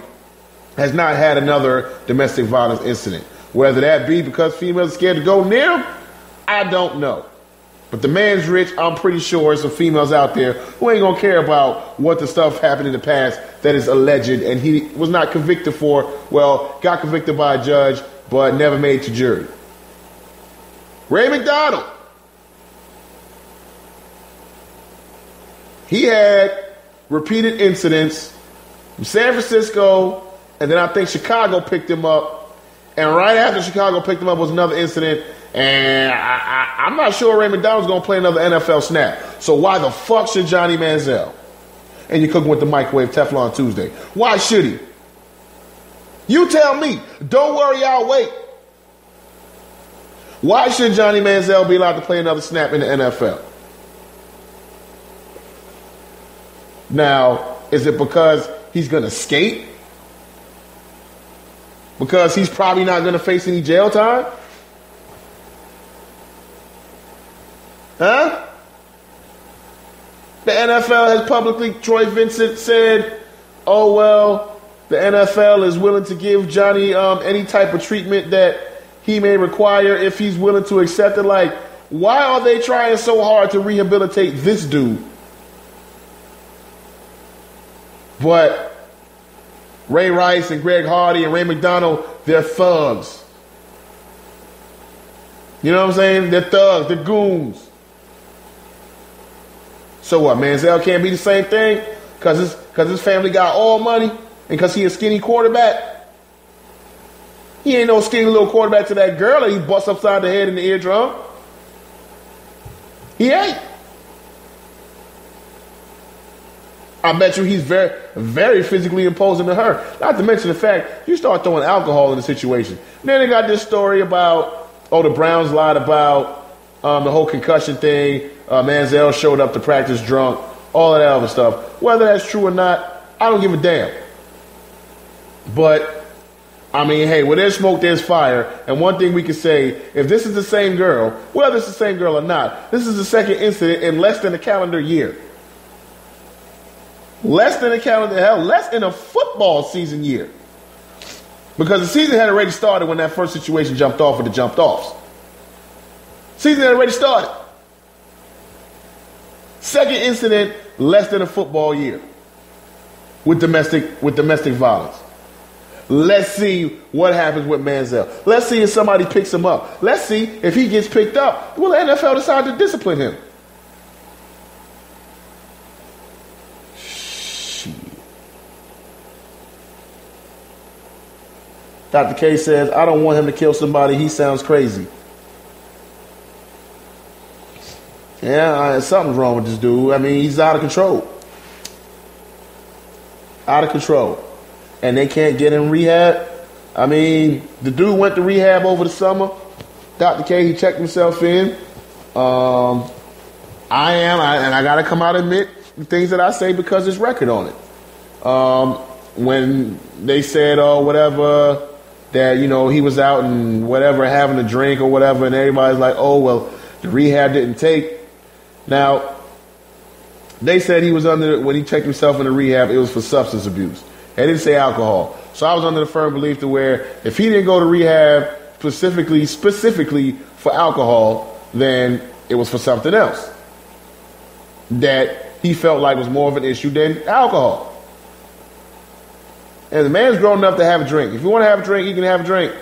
has not had another domestic violence incident. Whether that be because females are scared to go near him, I don't know. But the man's rich. I'm pretty sure there's some females out there who ain't gonna care about what the stuff happened in the past that is alleged and he was not convicted for. Well, got convicted by a judge, but never made to jury. Ray McDonald. He had repeated incidents from San Francisco, and then I think Chicago picked him up. And right after Chicago picked him up was another incident. And I'm not sure Ray McDonald's going to play another NFL snap. So why the fuck should Johnny Manziel? And you're cooking with the microwave Teflon Tuesday. Why should he? You tell me. Don't worry, I'll wait. Why should Johnny Manziel be allowed to play another snap in the NFL? Now, is it because he's going to skate? Because he's probably not going to face any jail time? Huh? The NFL has publicly, Troy Vincent said, oh, well, the NFL is willing to give Johnny any type of treatment that he may require if he's willing to accept it. Like, why are they trying so hard to rehabilitate this dude? But Ray Rice and Greg Hardy and Ray McDonald, they're thugs. You know what I'm saying? They're thugs. They're goons. So what, Manziel can't be the same thing? Because his family got all money and because he a skinny quarterback? He ain't no skinny little quarterback to that girl that he busts upside the head in the eardrum. He ain't. I bet you he's very, very physically imposing to her. Not to mention the fact, you start throwing alcohol in the situation. Then they got this story about, oh, the Browns lied about the whole concussion thing. Manziel showed up to practice drunk. All of that other stuff. Whether that's true or not, I don't give a damn. But, I mean, hey, where there's smoke, there's fire. And one thing we can say, if this is the same girl, whether it's the same girl or not, this is the second incident in less than a calendar year. Less than a calendar, hell, less than a football season year. Because the season had already started when that first situation jumped off with the jumped offs. Season had already started. Second incident, less than a football year with domestic violence. Let's see what happens with Manziel. Let's see if somebody picks him up. Let's see if he gets picked up. Will the NFL decide to discipline him? Shit. Dr. K says, I don't want him to kill somebody. He sounds crazy. Yeah, something's wrong with this dude. I mean, he's out of control. Out of control. And they can't get him rehab. I mean, the dude went to rehab over the summer. Dr. K, he checked himself in. And I got to come out and admit the things that I say because there's record on it. When they said, oh, whatever, that, you know, he was out and whatever, having a drink or whatever, and everybody's like, oh, well, the rehab didn't take. Now, They said he was when he checked himself into rehab, it was for substance abuse. They didn't say alcohol. So I was under the firm belief to where if he didn't go to rehab specifically for alcohol, then it was for something else that he felt like was more of an issue than alcohol. And the man's grown enough to have a drink. If you want to have a drink, he can have a drink.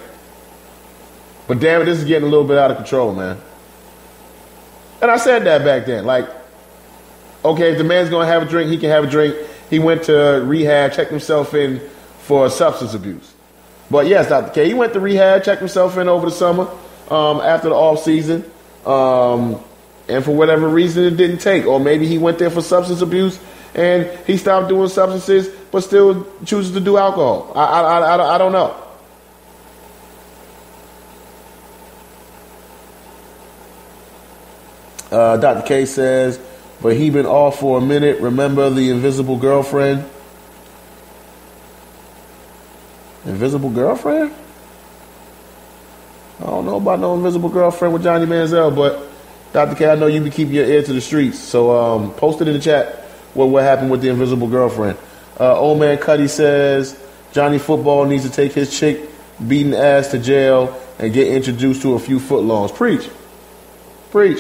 But damn it, this is getting a little bit out of control, man. And I said that back then. Like, okay, if the man's going to have a drink, he can have a drink. He went to rehab, checked himself in for substance abuse. But yes, Dr. K, he went to rehab, checked himself in over the summer, after the off season. And for whatever reason, it didn't take. Or maybe he went there for substance abuse and he stopped doing substances but still chooses to do alcohol. I don't know. Dr. K says, but he been off for a minute. Remember the invisible girlfriend? Invisible girlfriend? I don't know about no invisible girlfriend with Johnny Manziel, but Dr. K, I know you be keeping your ear to the streets. So post it in the chat what happened with the invisible girlfriend. Old man Cuddy says Johnny Football needs to take his chick beating ass to jail and get introduced to a few footlongs. Preach. Preach.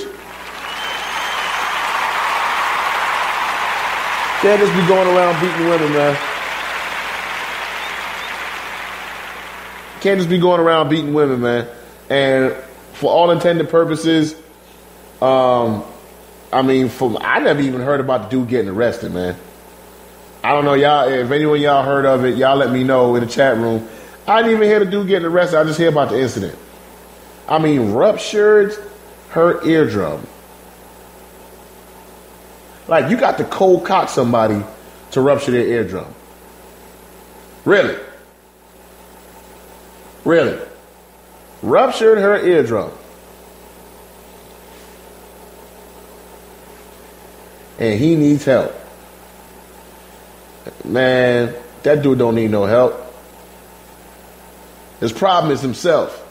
Can't just be going around beating women, man. Can't just be going around beating women, man. And for all intended purposes, I never even heard about the dude getting arrested, man. I don't know, y'all. If anyone y'all heard of it, y'all let me know in the chat room. I didn't even hear the dude getting arrested. I just hear about the incident. I mean, ruptured her eardrum. Like, you got to cold cock somebody to rupture their eardrum. Really? Really? Ruptured her eardrum. And he needs help. Man, that dude don't need no help. His problem is himself.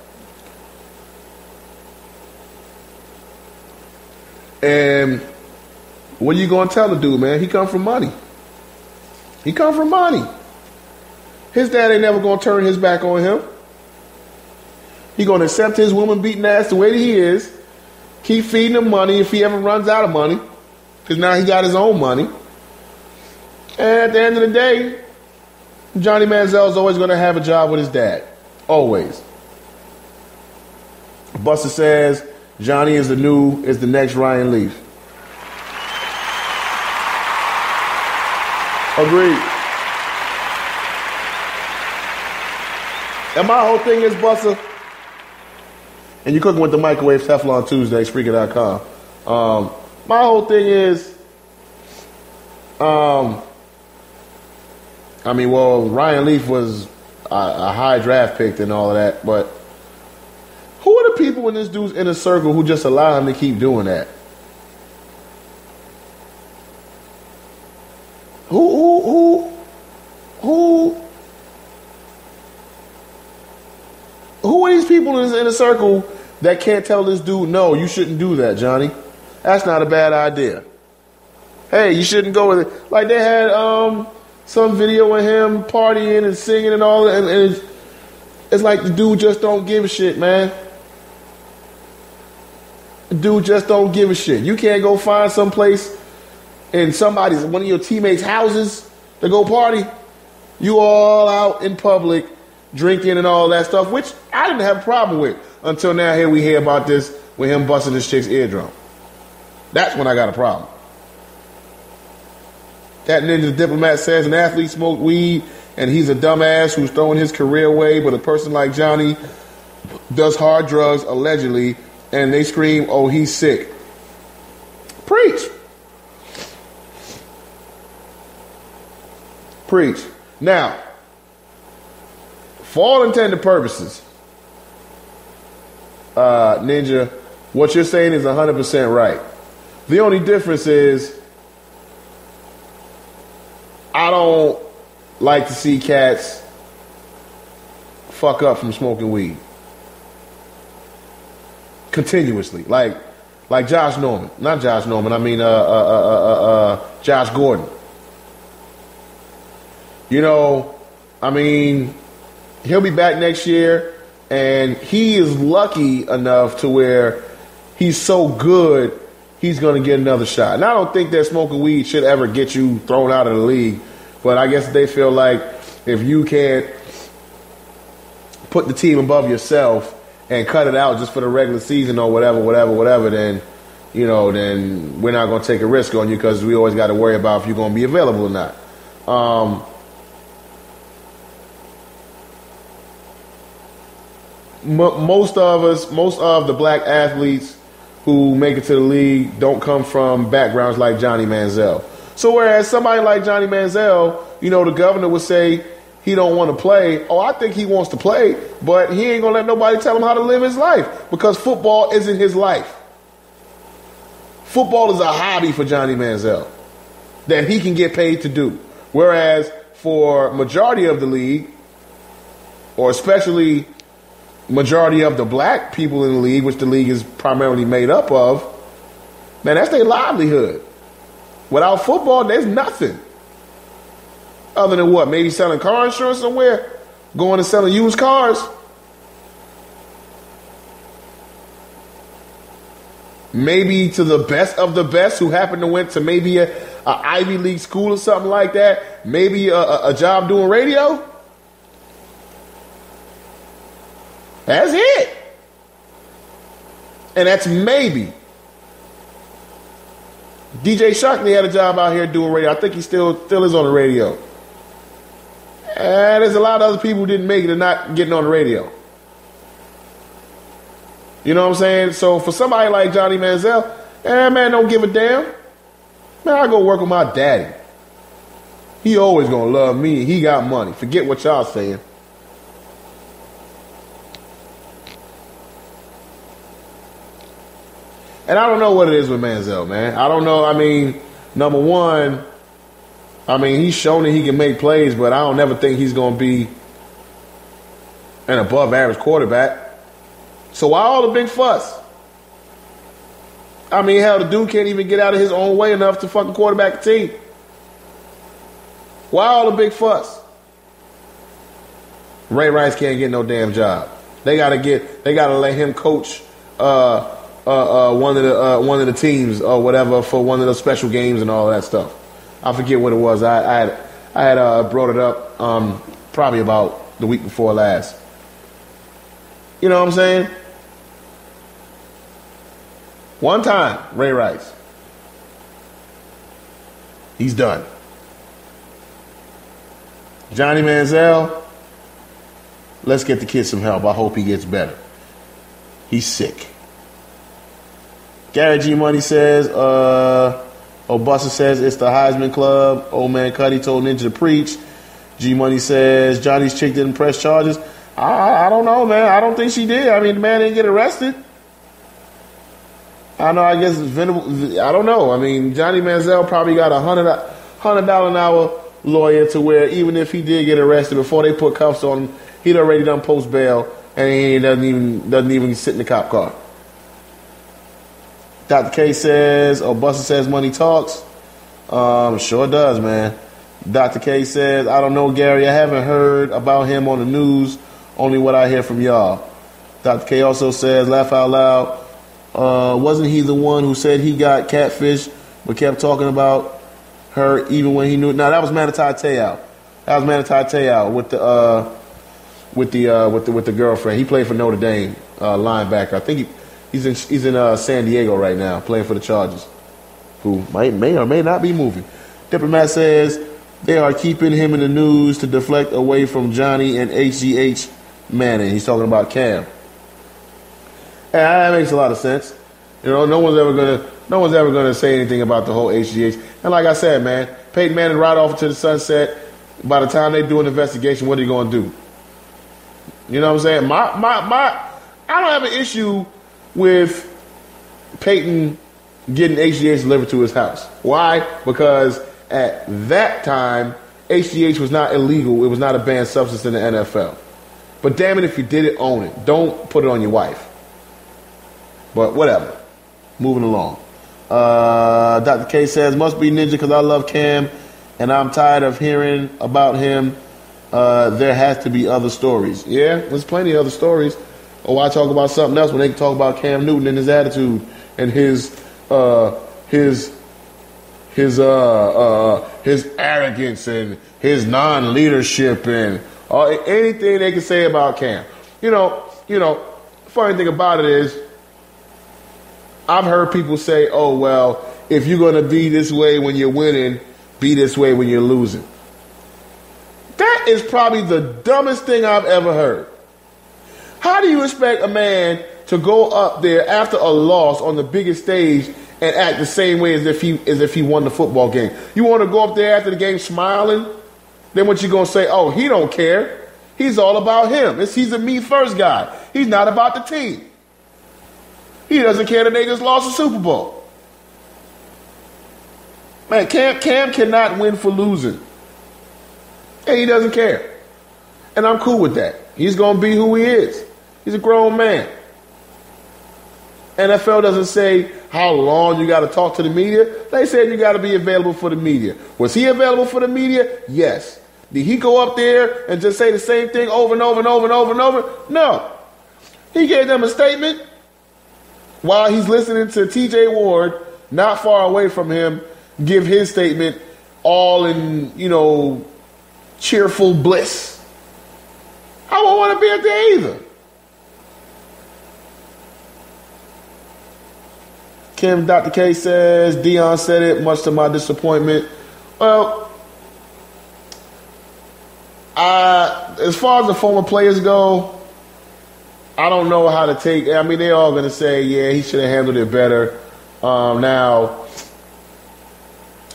And what are you going to tell the dude, man? He come from money. He come from money. His dad ain't never going to turn his back on him. He going to accept his woman beating ass the way that he is. Keep feeding him money if he ever runs out of money. Because now he got his own money. And at the end of the day, Johnny Manziel is always going to have a job with his dad. Always. Buster says Johnny is the next Ryan Leaf. Agreed. And my whole thing is, Buster, and you're cooking with the microwave Teflon Tuesday, Spreaker.com. My whole thing is, Ryan Leaf was a high draft pick and all of that, but who are the people in this dude's inner circle who just allow him to keep doing that? Who are these people in his inner circle that can't tell this dude, no, you shouldn't do that, Johnny? That's not a bad idea. Hey, you shouldn't go with it. Like they had some video of him partying and singing and all that, and it's like the dude just don't give a shit, man. The dude just don't give a shit. You can't go find some place in one of your teammates' houses to go party. You all out in public drinking and all that stuff, which I didn't have a problem with until now. Here we hear about this with him busting this chick's eardrum. That's when I got a problem. That Ninja the Diplomat says an athlete smoked weed and he's a dumbass who's throwing his career away, but a person like Johnny does hard drugs allegedly and they scream, oh, he's sick. Preach. Preach. Now, for all intended purposes, Ninja, what you're saying is 100% right. The only difference is I don't like to see cats fuck up from smoking weed continuously. Like, like Josh Norman. Not Josh Norman. I mean Josh Gordon. You know, I mean, he'll be back next year, and he is lucky enough to where he's so good, he's going to get another shot. And I don't think that smoking weed should ever get you thrown out of the league, but I guess they feel like if you can't put the team above yourself and cut it out just for the regular season or whatever, then, you know, then we're not going to take a risk on you because we always got to worry about if you're going to be available or not. Most of the black athletes who make it to the league don't come from backgrounds like Johnny Manziel. So whereas somebody like Johnny Manziel, you know, the governor would say he don't want to play. Oh, I think he wants to play, but he ain't going to let nobody tell him how to live his life because football isn't his life. Football is a hobby for Johnny Manziel that he can get paid to do. Whereas for majority of the league, or especially majority of the black people in the league, which the league is primarily made up of, man, that's their livelihood. Without football, there's nothing. Other than what? Maybe selling car insurance somewhere? Going and selling used cars? Maybe to the best of the best who happen to went to maybe a Ivy League school or something like that. Maybe a job doing radio. That's it. And that's maybe. DJ Shockley had a job out here doing radio. I think he still is on the radio. And there's a lot of other people who didn't make it and not getting on the radio. You know what I'm saying? So for somebody like Johnny Manziel, man, don't give a damn. Man, I go work with my daddy. He always gonna love me. He got money. Forget what y'all saying. And I don't know what it is with Manziel, man. I don't know. I mean, number one, I mean, he's shown that he can make plays, but I don't never think he's going to be an above average quarterback. So why all the big fuss? I mean, hell, the dude can't even get out of his own way enough to fucking quarterback the team. Why all the big fuss? Ray Rice can't get no damn job. They gotta let him coach one of the teams or whatever for one of the special games and all that stuff. I forget what it was. I had brought it up probably about the week before last. You know what I'm saying? One time, Ray Rice. He's done. Johnny Manziel, let's get the kid some help. I hope he gets better. He's sick. Gary G. Money says, Buster says it's the Heisman Club. Old man Cuddy told Ninja to preach. G. Money says Johnny's chick didn't press charges. I don't know, man. I don't think she did. I mean, the man didn't get arrested. I know. I guess it's venerable. I don't know. I mean, Johnny Manziel probably got $100 an hour lawyer to where even if he did get arrested before they put cuffs on him, he'd already done post bail and he doesn't even sit in the cop car. Dr. K says, Buster says money talks. Sure does, man. Dr. K says, I don't know, Gary. I haven't heard about him on the news. Only what I hear from y'all. Dr. K also says, laugh out loud. Wasn't he the one who said he got catfish but kept talking about her even when he knew? No, that was Manitai Te'o. That was Manitai Te'o with the girlfriend. He played for Notre Dame, linebacker. I think he's in San Diego right now, playing for the Chargers, who may or may not be moving. Diplomat says they are keeping him in the news to deflect away from Johnny and HGH Manning. He's talking about Cam. And that makes a lot of sense. You know, no one's ever gonna say anything about the whole HGH. And like I said, man, Peyton Manning right off to the sunset. By the time they do an investigation, what are you gonna do? You know what I'm saying? I don't have an issue with Peyton getting HGH delivered to his house. Why? Because at that time, HGH was not illegal. It was not a banned substance in the NFL. But damn it, if you did it, own it. Don't put it on your wife. But whatever. Moving along. Dr. K says, must be Ninja because I love Cam and I'm tired of hearing about him. There has to be other stories. Yeah, there's plenty of other stories. Or why talk about something else when they can talk about Cam Newton and his attitude and his arrogance and his non-leadership and anything they can say about Cam. You know, funny thing about it is, I've heard people say, oh, well, if you're going to be this way when you're winning, be this way when you're losing. That is probably the dumbest thing I've ever heard. How do you expect a man to go up there after a loss on the biggest stage and act the same way as if he won the football game? You want to go up there after the game smiling? Then what you going to say? Oh, he don't care. He's all about him. He's a me first guy. He's not about the team. He doesn't care that they just lost the Super Bowl. Man, Cam cannot win for losing. And he doesn't care. And I'm cool with that. He's going to be who he is. He's a grown man. NFL doesn't say how long you got to talk to the media. They said you got to be available for the media. Was he available for the media? Yes. Did he go up there and just say the same thing over and over and over and over and over? No. He gave them a statement while he's listening to TJ Ward, not far away from him, give his statement all in, cheerful bliss. I won't want to be up there either. Dr. K says, Dion said it, much to my disappointment. Well, as far as the former players go, I don't know how to take. I mean, they're all going to say, yeah, he should have handled it better. Now,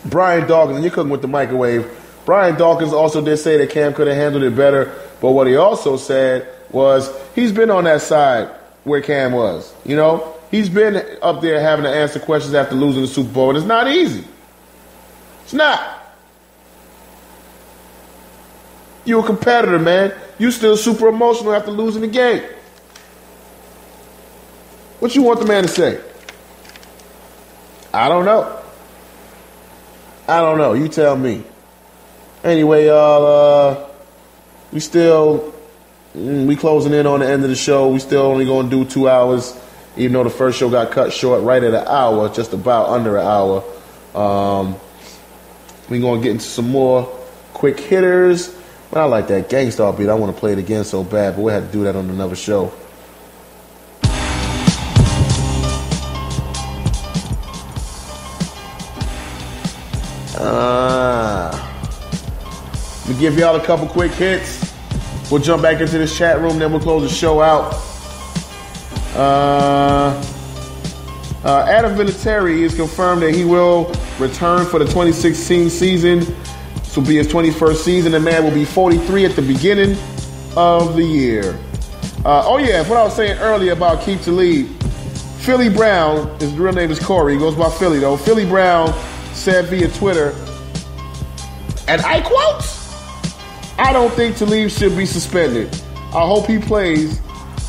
Brian Dawkins, and you're cooking with the microwave. Brian Dawkins also did say that Cam could have handled it better. But what he also said was he's been on that side where Cam was. He's been up there having to answer questions after losing the Super Bowl, and it's not easy. It's not. You're a competitor, man. You still super emotional after losing the game. What you want the man to say? I don't know. You tell me. Anyway, y'all, we closing in on the end of the show. We still only going to do 2 hours, even though the first show got cut short right at an hour, just about under an hour. We're going to get into some more quick hitters. But I like that Gangstar beat. I want to play it again so bad, but we'll have to do that on another show. Let me give y'all a couple quick hits. We'll jump back into this chat room, then we'll close the show out. Adam Vinatieri is confirmed that he will return for the 2016 season. This will be his 21st season. The man will be 43 at the beginning of the year. What I was saying earlier about Keith Talib. Philly Brown, his real name is Corey. He goes by Philly, though. Philly Brown said via Twitter, and I quote, I don't think Talib should be suspended. I hope he plays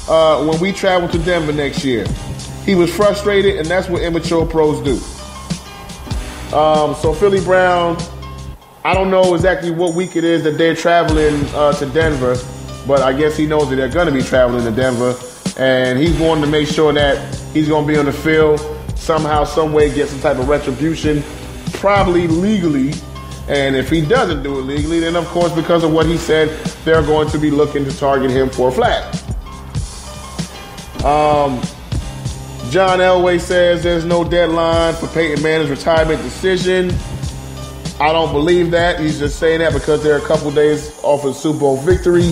when we travel to Denver next year. He was frustrated, and that's what immature pros do. So Philly Brown, I don't know exactly what week it is that they're traveling to Denver, but I guess he knows that they're going to be traveling to Denver, and he's wanting to make sure that he's going to be on the field, somehow, some way, get some type of retribution, probably legally. And if he doesn't do it legally, then of course, because of what he said, they're going to be looking to target him for a flag. John Elway says there's no deadline for Peyton Manning's retirement decision. I don't believe that. He's just saying that because they're a couple days off of Super Bowl victory.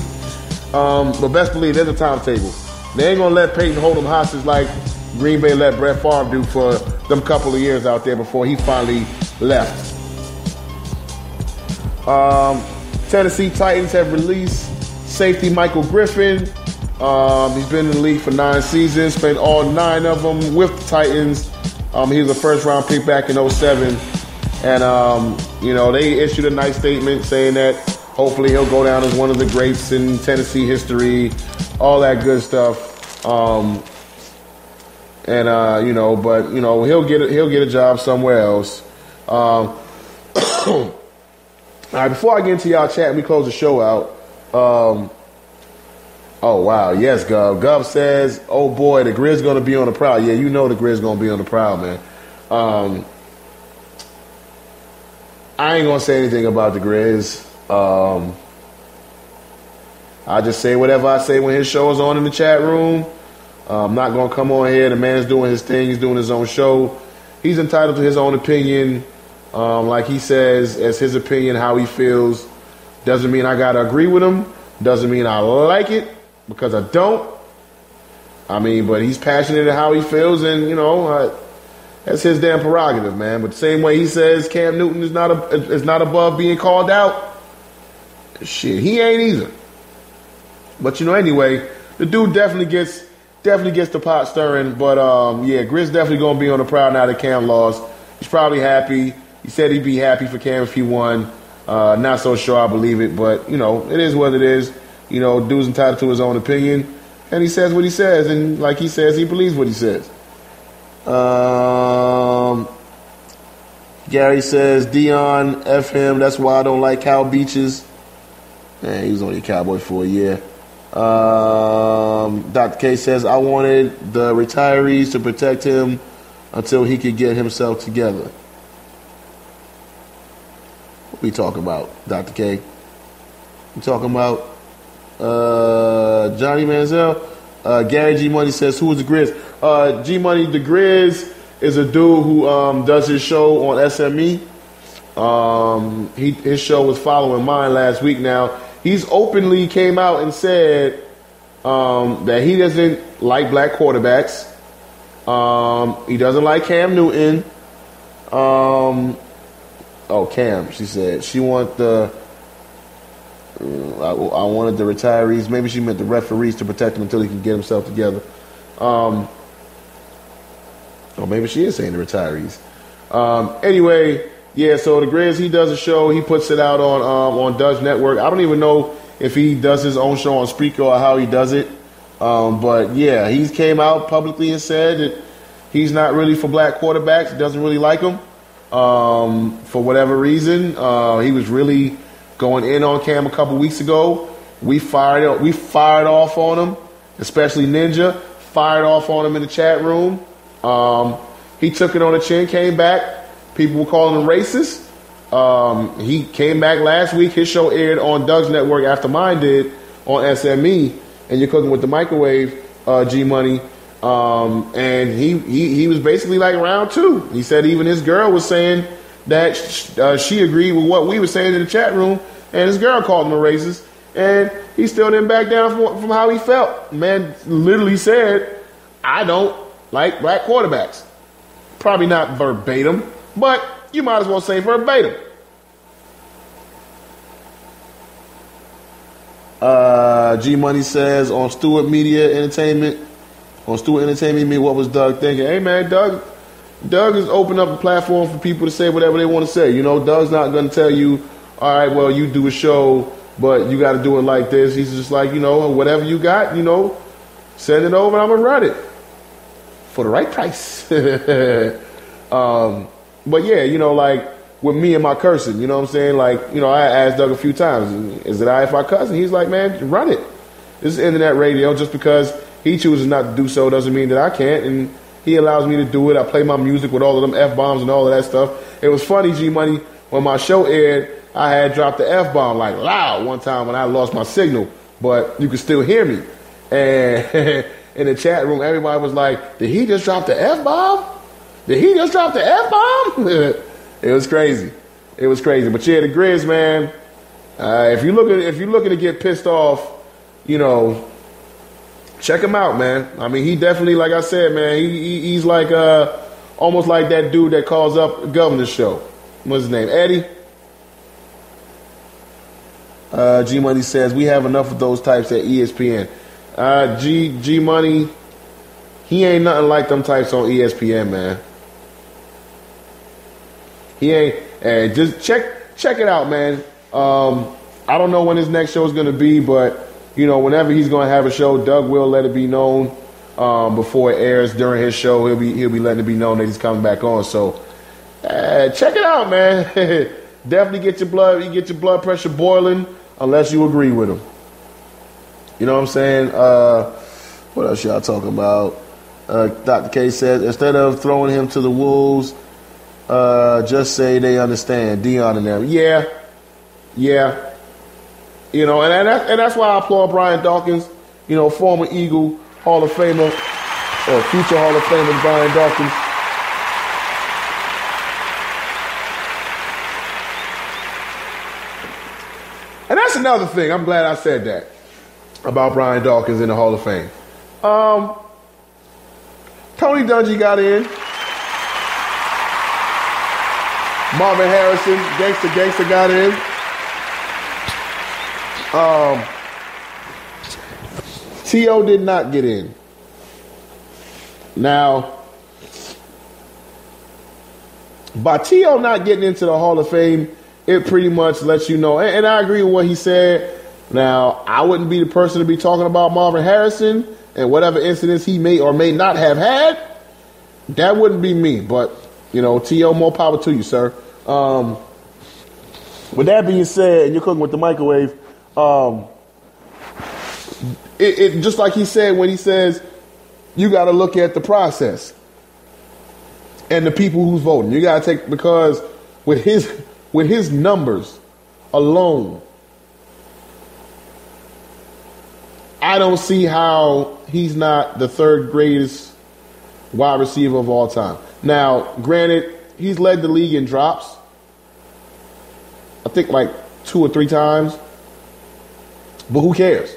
But best believe there's a timetable. They ain't going to let Peyton hold him hostage like Green Bay let Brett Favre do for them couple of years out there before he finally left. Tennessee Titans have released safety Michael Griffin. He's been in the league for 9 seasons, spent all 9 of them with the Titans. He was a first-round pick back in 2007. And, they issued a nice statement saying that hopefully he'll go down as one of the greats in Tennessee history, all that good stuff. and but he'll get a job somewhere else. All right, before I get into y'all chat, we close the show out. Oh wow, yes, Gov. Gov says, "Oh boy, the Grizz gonna be on the prowl." Yeah, you know the Grizz gonna be on the prowl, man. I ain't gonna say anything about the Grizz. I just say whatever I say when his show is on in the chat room. I'm not gonna come on here. The man's doing his thing. He's doing his own show. He's entitled to his own opinion. Like he says, as his opinion, how he feels. Doesn't mean I gotta agree with him. Doesn't mean I like it, because I don't. I mean, but he's passionate at how he feels, and that's his damn prerogative, man. But the same way he says Cam Newton is not above being called out, shit, he ain't either. But anyway, the dude definitely gets the pot stirring. But yeah, Grizz definitely gonna be on the prowl now that Cam lost. He's probably happy. He said he'd be happy for Cam if he won. Not so sure I believe it, but it is what it is. Dude's entitled to his own opinion, and he says what he says, and like he says, he believes what he says. Gary says, Dion, F him. That's why I don't like cow beaches. Man, he was only a Cowboy for a year. Dr. K says, I wanted the retirees to protect him until he could get himself together. What we talking about, Dr. K? We talking about Johnny Manziel? Gary G Money says, who is the Grizz? G Money, the Grizz is a dude who does his show on SME. His show was following mine last week. Now, he's openly came out and said that he doesn't like black quarterbacks. He doesn't like Cam Newton. Cam, she said. She want the... I wanted the retirees. Maybe she meant the referees to protect him until he can get himself together. Or maybe she is saying the retirees. Anyway, yeah, so the Grizz, he does a show. He puts it out on Dutch Network. I don't even know if he does his own show on Spreaker or how he does it. But, yeah, he came out publicly and said that he's not really for black quarterbacks. He doesn't really like them for whatever reason. He was really going in on Cam a couple weeks ago. We fired off on him, especially Ninja. Fired off on him in the chat room. He took it on the chin, came back. People were calling him racist. He came back last week. His show aired on Doug's network after mine did on SME. And You're Cooking with the Microwave, G Money. And he was basically like round two. He said even his girl was saying that she agreed with what we were saying in the chat room, and his girl called him a racist, and he still didn't back down from how he felt. Man literally said, I don't like black quarterbacks. Probably not verbatim, but you might as well say verbatim. G Money says on Stewart Entertainment, what was Doug thinking? Hey man, Doug has opened up a platform for people to say whatever they want to say. Doug's not going to tell you, all right, well, you do a show, but you got to do it like this. He's just like, whatever you got, send it over and I'm going to run it for the right price. But yeah, like with me and my cursing, you know what I'm saying? Like, I asked Doug a few times, is it all right if I cuss? And he's like, man, run it. This is internet radio. Just because he chooses not to do so doesn't mean that I can't. And he allows me to do it. I play my music with all of them F-bombs and all of that stuff. It was funny, G Money, when my show aired, I had dropped the F-bomb like loud one time when I lost my signal, but you could still hear me. And in the chat room, everybody was like, did he just drop the F-bomb? Did he just drop the F-bomb? It was crazy. It was crazy. But yeah, the Grizz, man, if you're looking to get pissed off, check him out, man. I mean, he definitely, like I said, man, he's like almost like that dude that calls up the governor's show. What's his name? Eddie? G Money says, we have enough of those types at ESPN. G Money, he ain't nothing like them types on ESPN, man. He ain't. Just check it out, man. I don't know when his next show is going to be, but whenever he's going to have a show, Doug will let it be known. before it airs during his show. He'll be letting it be known that he's coming back on. So check it out, man. Definitely get your blood pressure boiling unless you agree with him. You know what I'm saying? What else y'all talking about? Dr. K said, instead of throwing him to the wolves, just say they understand. Dion and them. Yeah. You know, and that's why I applaud Brian Dawkins, you know, former Eagle, Hall of Famer, or future Hall of Famer Brian Dawkins. And that's another thing. I'm glad I said that about Brian Dawkins in the Hall of Fame. Tony Dungy got in. Marvin Harrison, Gangsta got in. T.O. did not get in. Now, by T.O. not getting into the Hall of Fame, it pretty much lets you know, and I agree with what he said. Now, I wouldn't be the person to be talking about Marvin Harrison and whatever incidents he may or may not have had. That wouldn't be me, but, you know, T.O., more power to you, sir. With that being said, and you're cooking with the microwave, it just like he said when he says, you got to look at the process and the people who's voting. You got to take, because with his numbers alone, I don't see how he's not the third greatest wide receiver of all time. Now, granted, he's led the league in drops. I think like 2 or 3 times. But who cares?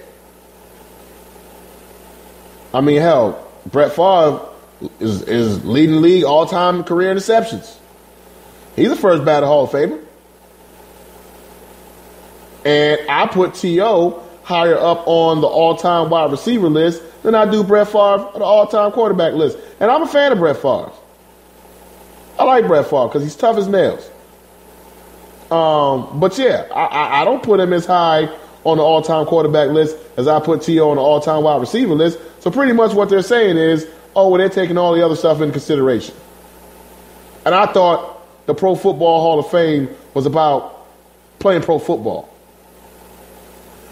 I mean, hell, Brett Favre is leading the league all-time career interceptions. He's the first ballot Hall of Famer. And I put T.O. higher up on the all-time wide receiver list than I do Brett Favre on the all-time quarterback list. And I'm a fan of Brett Favre. I like Brett Favre because he's tough as nails. But yeah, I don't put him as high on the all-time quarterback list as I put T.O. on the all-time wide receiver list. So pretty much what they're saying is, oh, well, they're taking all the other stuff into consideration. And I thought the Pro Football Hall of Fame was about playing pro football.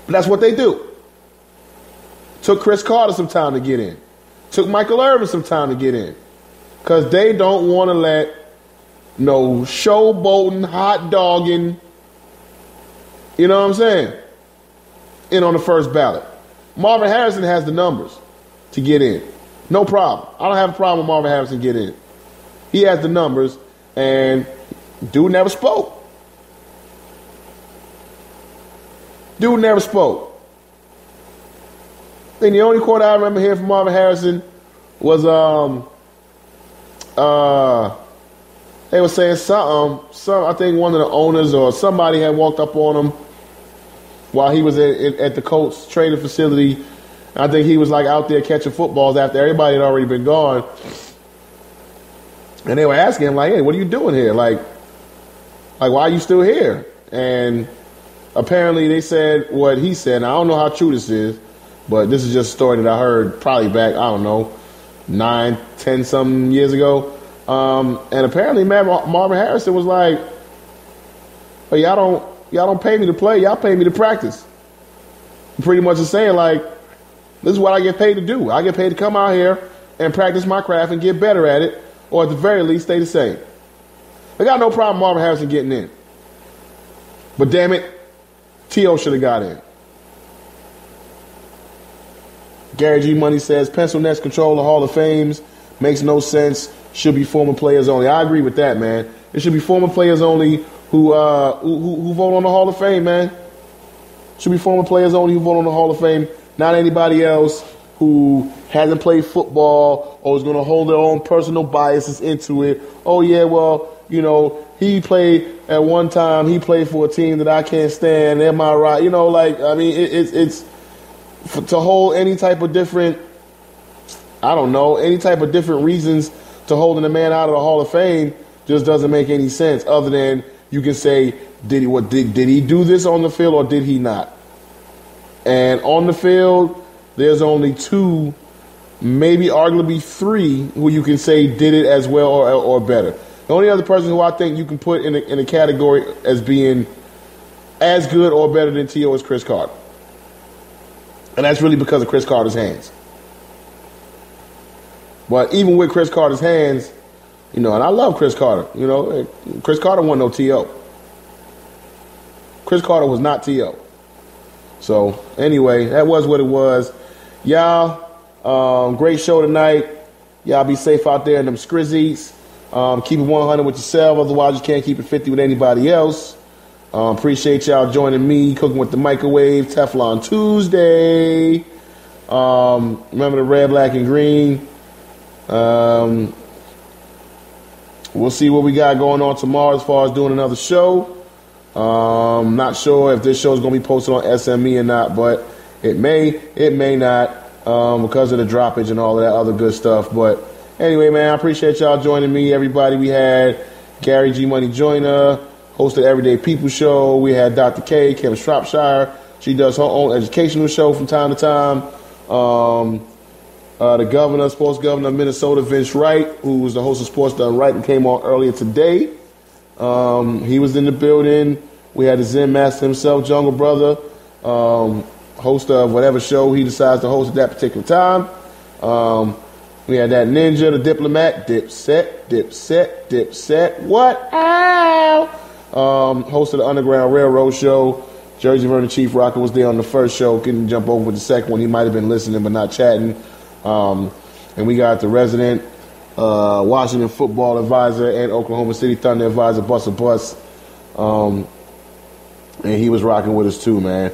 But that's what they do. Took Chris Carter some time to get in. Took Michael Irvin some time to get in. Because they don't want to let no showboating, hot dogging, you know what I'm saying, in on the first ballot. Marvin Harrison has the numbers to get in. No problem. I don't have a problem with Marvin Harrison get in. He has the numbers, and dude never spoke. Dude never spoke. I think the only quote I remember hearing from Marvin Harrison was they were saying some I think one of the owners or somebody had walked up on him while he was at the Colts training facility. I think he was like out there catching footballs after everybody had already been gone. And they were asking him like, hey, what are you doing here? Like why are you still here? And apparently they said what he said. And I don't know how true this is, but this is just a story that I heard probably back, I don't know, 9, 10 some years ago. And apparently Marvin Harrison was like, oh, y'all don't pay me to play, y'all pay me to practice. Pretty much is saying like, this is what I get paid to do. I get paid to come out here and practice my craft and get better at it, or at the very least stay the same. I got no problem Marvin Harrison getting in. But damn it, T.O. should have got in. Gary G. Money says, pencil nets control the Hall of Fames. Makes no sense. Should be former players only. I agree with that, man. It should be former players only who vote on the Hall of Fame, man. Should be former players only who vote on the Hall of Fame. Not anybody else who hasn't played football or is going to hold their own personal biases into it. Oh, yeah, well, you know, he played at one time. He played for a team that I can't stand. Am I right? You know, like, I mean, it's to hold any type of different, I don't know, any type of different reasons to holding a man out of the Hall of Fame just doesn't make any sense other than you can say, did he do this on the field or did he not? And on the field, there's only 2 maybe arguably 3 who you can say did it as well or better. The only other person who I think you can put in a category as being as good or better than T.O. is Chris Carter. And that's really because of Chris Carter's hands. But even with Chris Carter's hands, you know, and I love Chris Carter, you know, Chris Carter wasn't no T.O. Chris Carter was not T.O. So, anyway, that was what it was. Y'all, great show tonight. Y'all be safe out there in them skrizzies. Keep it 100 with yourself, otherwise you can't keep it 50 with anybody else. Appreciate y'all joining me, Cooking with the Microwave, Teflon Tuesday. Remember the red, black, and green. We'll see what we got going on tomorrow as far as doing another show. Not sure if this show is going to be posted on SME or not, but it may not because of the droppage and all of that other good stuff. But anyway, man, I appreciate y'all joining me, everybody. We had Gary G. Money Joyner, host of Everyday People Show. We had Dr. K, Kim Shropshire. She does her own educational show from time to time. The sports governor of Minnesota, Vince Wright, who was the host of Sports Done Right and came on earlier today. He was in the building. We had the Zen Master himself, Jungle Brother, host of whatever show he decides to host at that particular time. We had that ninja, the diplomat, Dipset, what? Ow! Host of the Underground Railroad show. Jersey Vernon Chief Rocker was there on the first show. Couldn't jump over with the second one. He might have been listening but not chatting. And we got the resident Washington football advisor and Oklahoma City Thunder advisor, Buster Bus. And he was rocking with us too, man.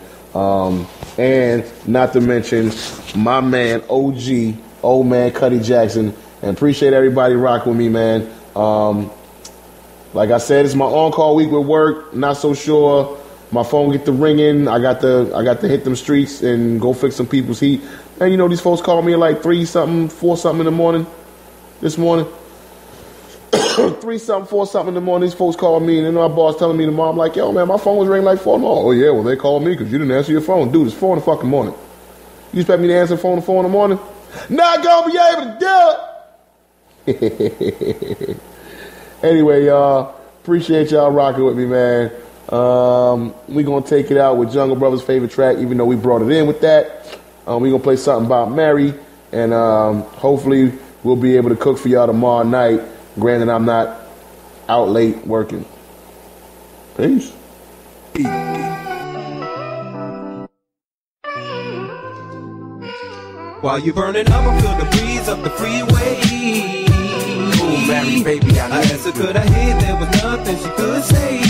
And not to mention my man, OG, old man Cuddy Jackson. And appreciate everybody rocking with me, man. Like I said, it's my on-call week with work. Not so sure. My phone get to ringing. I got to hit them streets and go fix some people's heat. And you know, these folks called me at like 3-something, 4-something in the morning. This morning. 3-something, 4-something in the morning. These folks called me, and then my boss telling me tomorrow, I'm like, yo, man, my phone was ringing like 4 in the morning. Oh, yeah, well, they called me because you didn't answer your phone. Dude, it's 4 in the fucking morning. You expect me to answer the phone at 4 in the morning? Not gonna be able to do it. Anyway, y'all, appreciate y'all rocking with me, man. We gonna take it out with Jungle Brothers' favorite track, even though we brought it in with that. We gonna play something about Mary, and hopefully we'll be able to cook for y'all tomorrow night. Granted, I'm not out late working. Peace. While you burning up, I feel the breeze up the freeway. Ooh, Mary, baby, I asked her, could I hit? There was nothing she could say.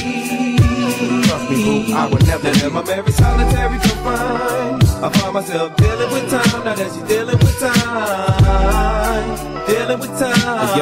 Trust me, boo, I would never. Then am I very solitary confined? I find myself dealing with time. Now that she's dealing with time. Dealing with time.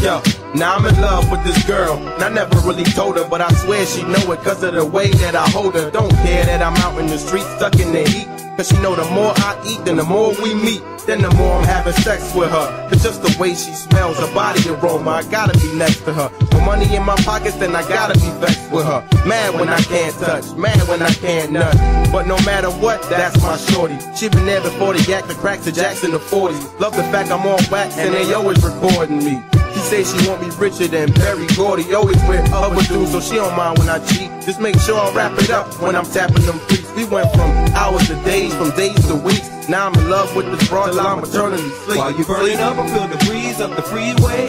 Yo. Now I'm in love with this girl, and I never really told her, but I swear she know it cause of the way that I hold her. Don't care that I'm out in the street stuck in the heat, cause she know the more I eat, then the more we meet, then the more I'm having sex with her. It's just the way she smells, her body aroma, I gotta be next to her. With money in my pockets, then I gotta be vexed with her. Mad when I can't touch, mad when I can't nut. But no matter what, that's my shorty. She been there before the yak, the cracks, the jacks in the 40s. Love the fact I'm on wax and they always recording me. She say she want me richer than Berry Gordy, always with other dudes, so she don't mind when I cheat. Just make sure I wrap it up when I'm tapping them freaks. We went from hours to days, from days to weeks. Now I'm in love with this broad till I'm eternally sleep. While you burning up, I feel the breeze up the freeway.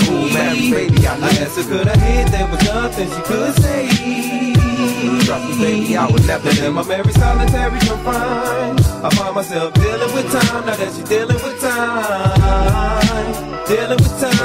Ooh, Mary, baby, I asked her, could I hit? There was nothing she could say. Trust me, baby, I would never. Then am I very solitary confined? I find myself dealing with time. Now that she's dealing with time. Dealing with time.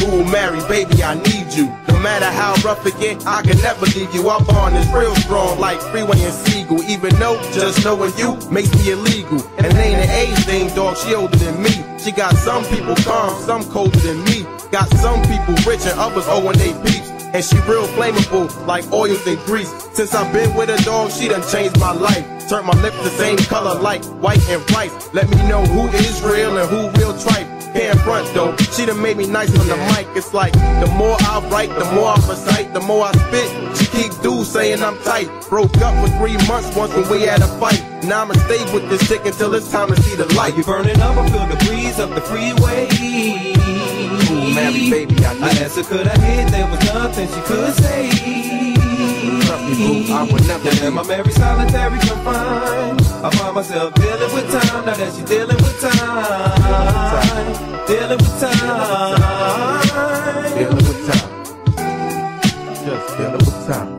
Ooh, Mary, baby, I need you. No matter how rough it get, I can never leave you. Our bond is real strong, like Freeway and Seagull. Even though just knowing you makes me illegal. And it ain't an age thing, dog, she older than me. She got some people calm, some colder than me. Got some people rich and others owing they peeps. And she real flammable, like oils and grease. Since I've been with her, dog, she done changed my life. Turned my lips the same color like white and rice. Let me know who is real and who real tripe. Can't front though, she done made me nice on the mic. It's like the more I write, the more I recite, the more I spit. She keep dudes saying I'm tight. Broke up for 3 months once when we had a fight. Now I'ma stay with this chick until it's time to see the light. You burning up, I feel the breeze up the freeway. Ooh, Mary, baby, I asked her could I hit, there was nothing she could say. Trust me, boo, I would never leave. Am I very solitary confined? I find myself dealing with time, now that she's dealing with time. Dealing with time. Dealing with time. Just dealing with time.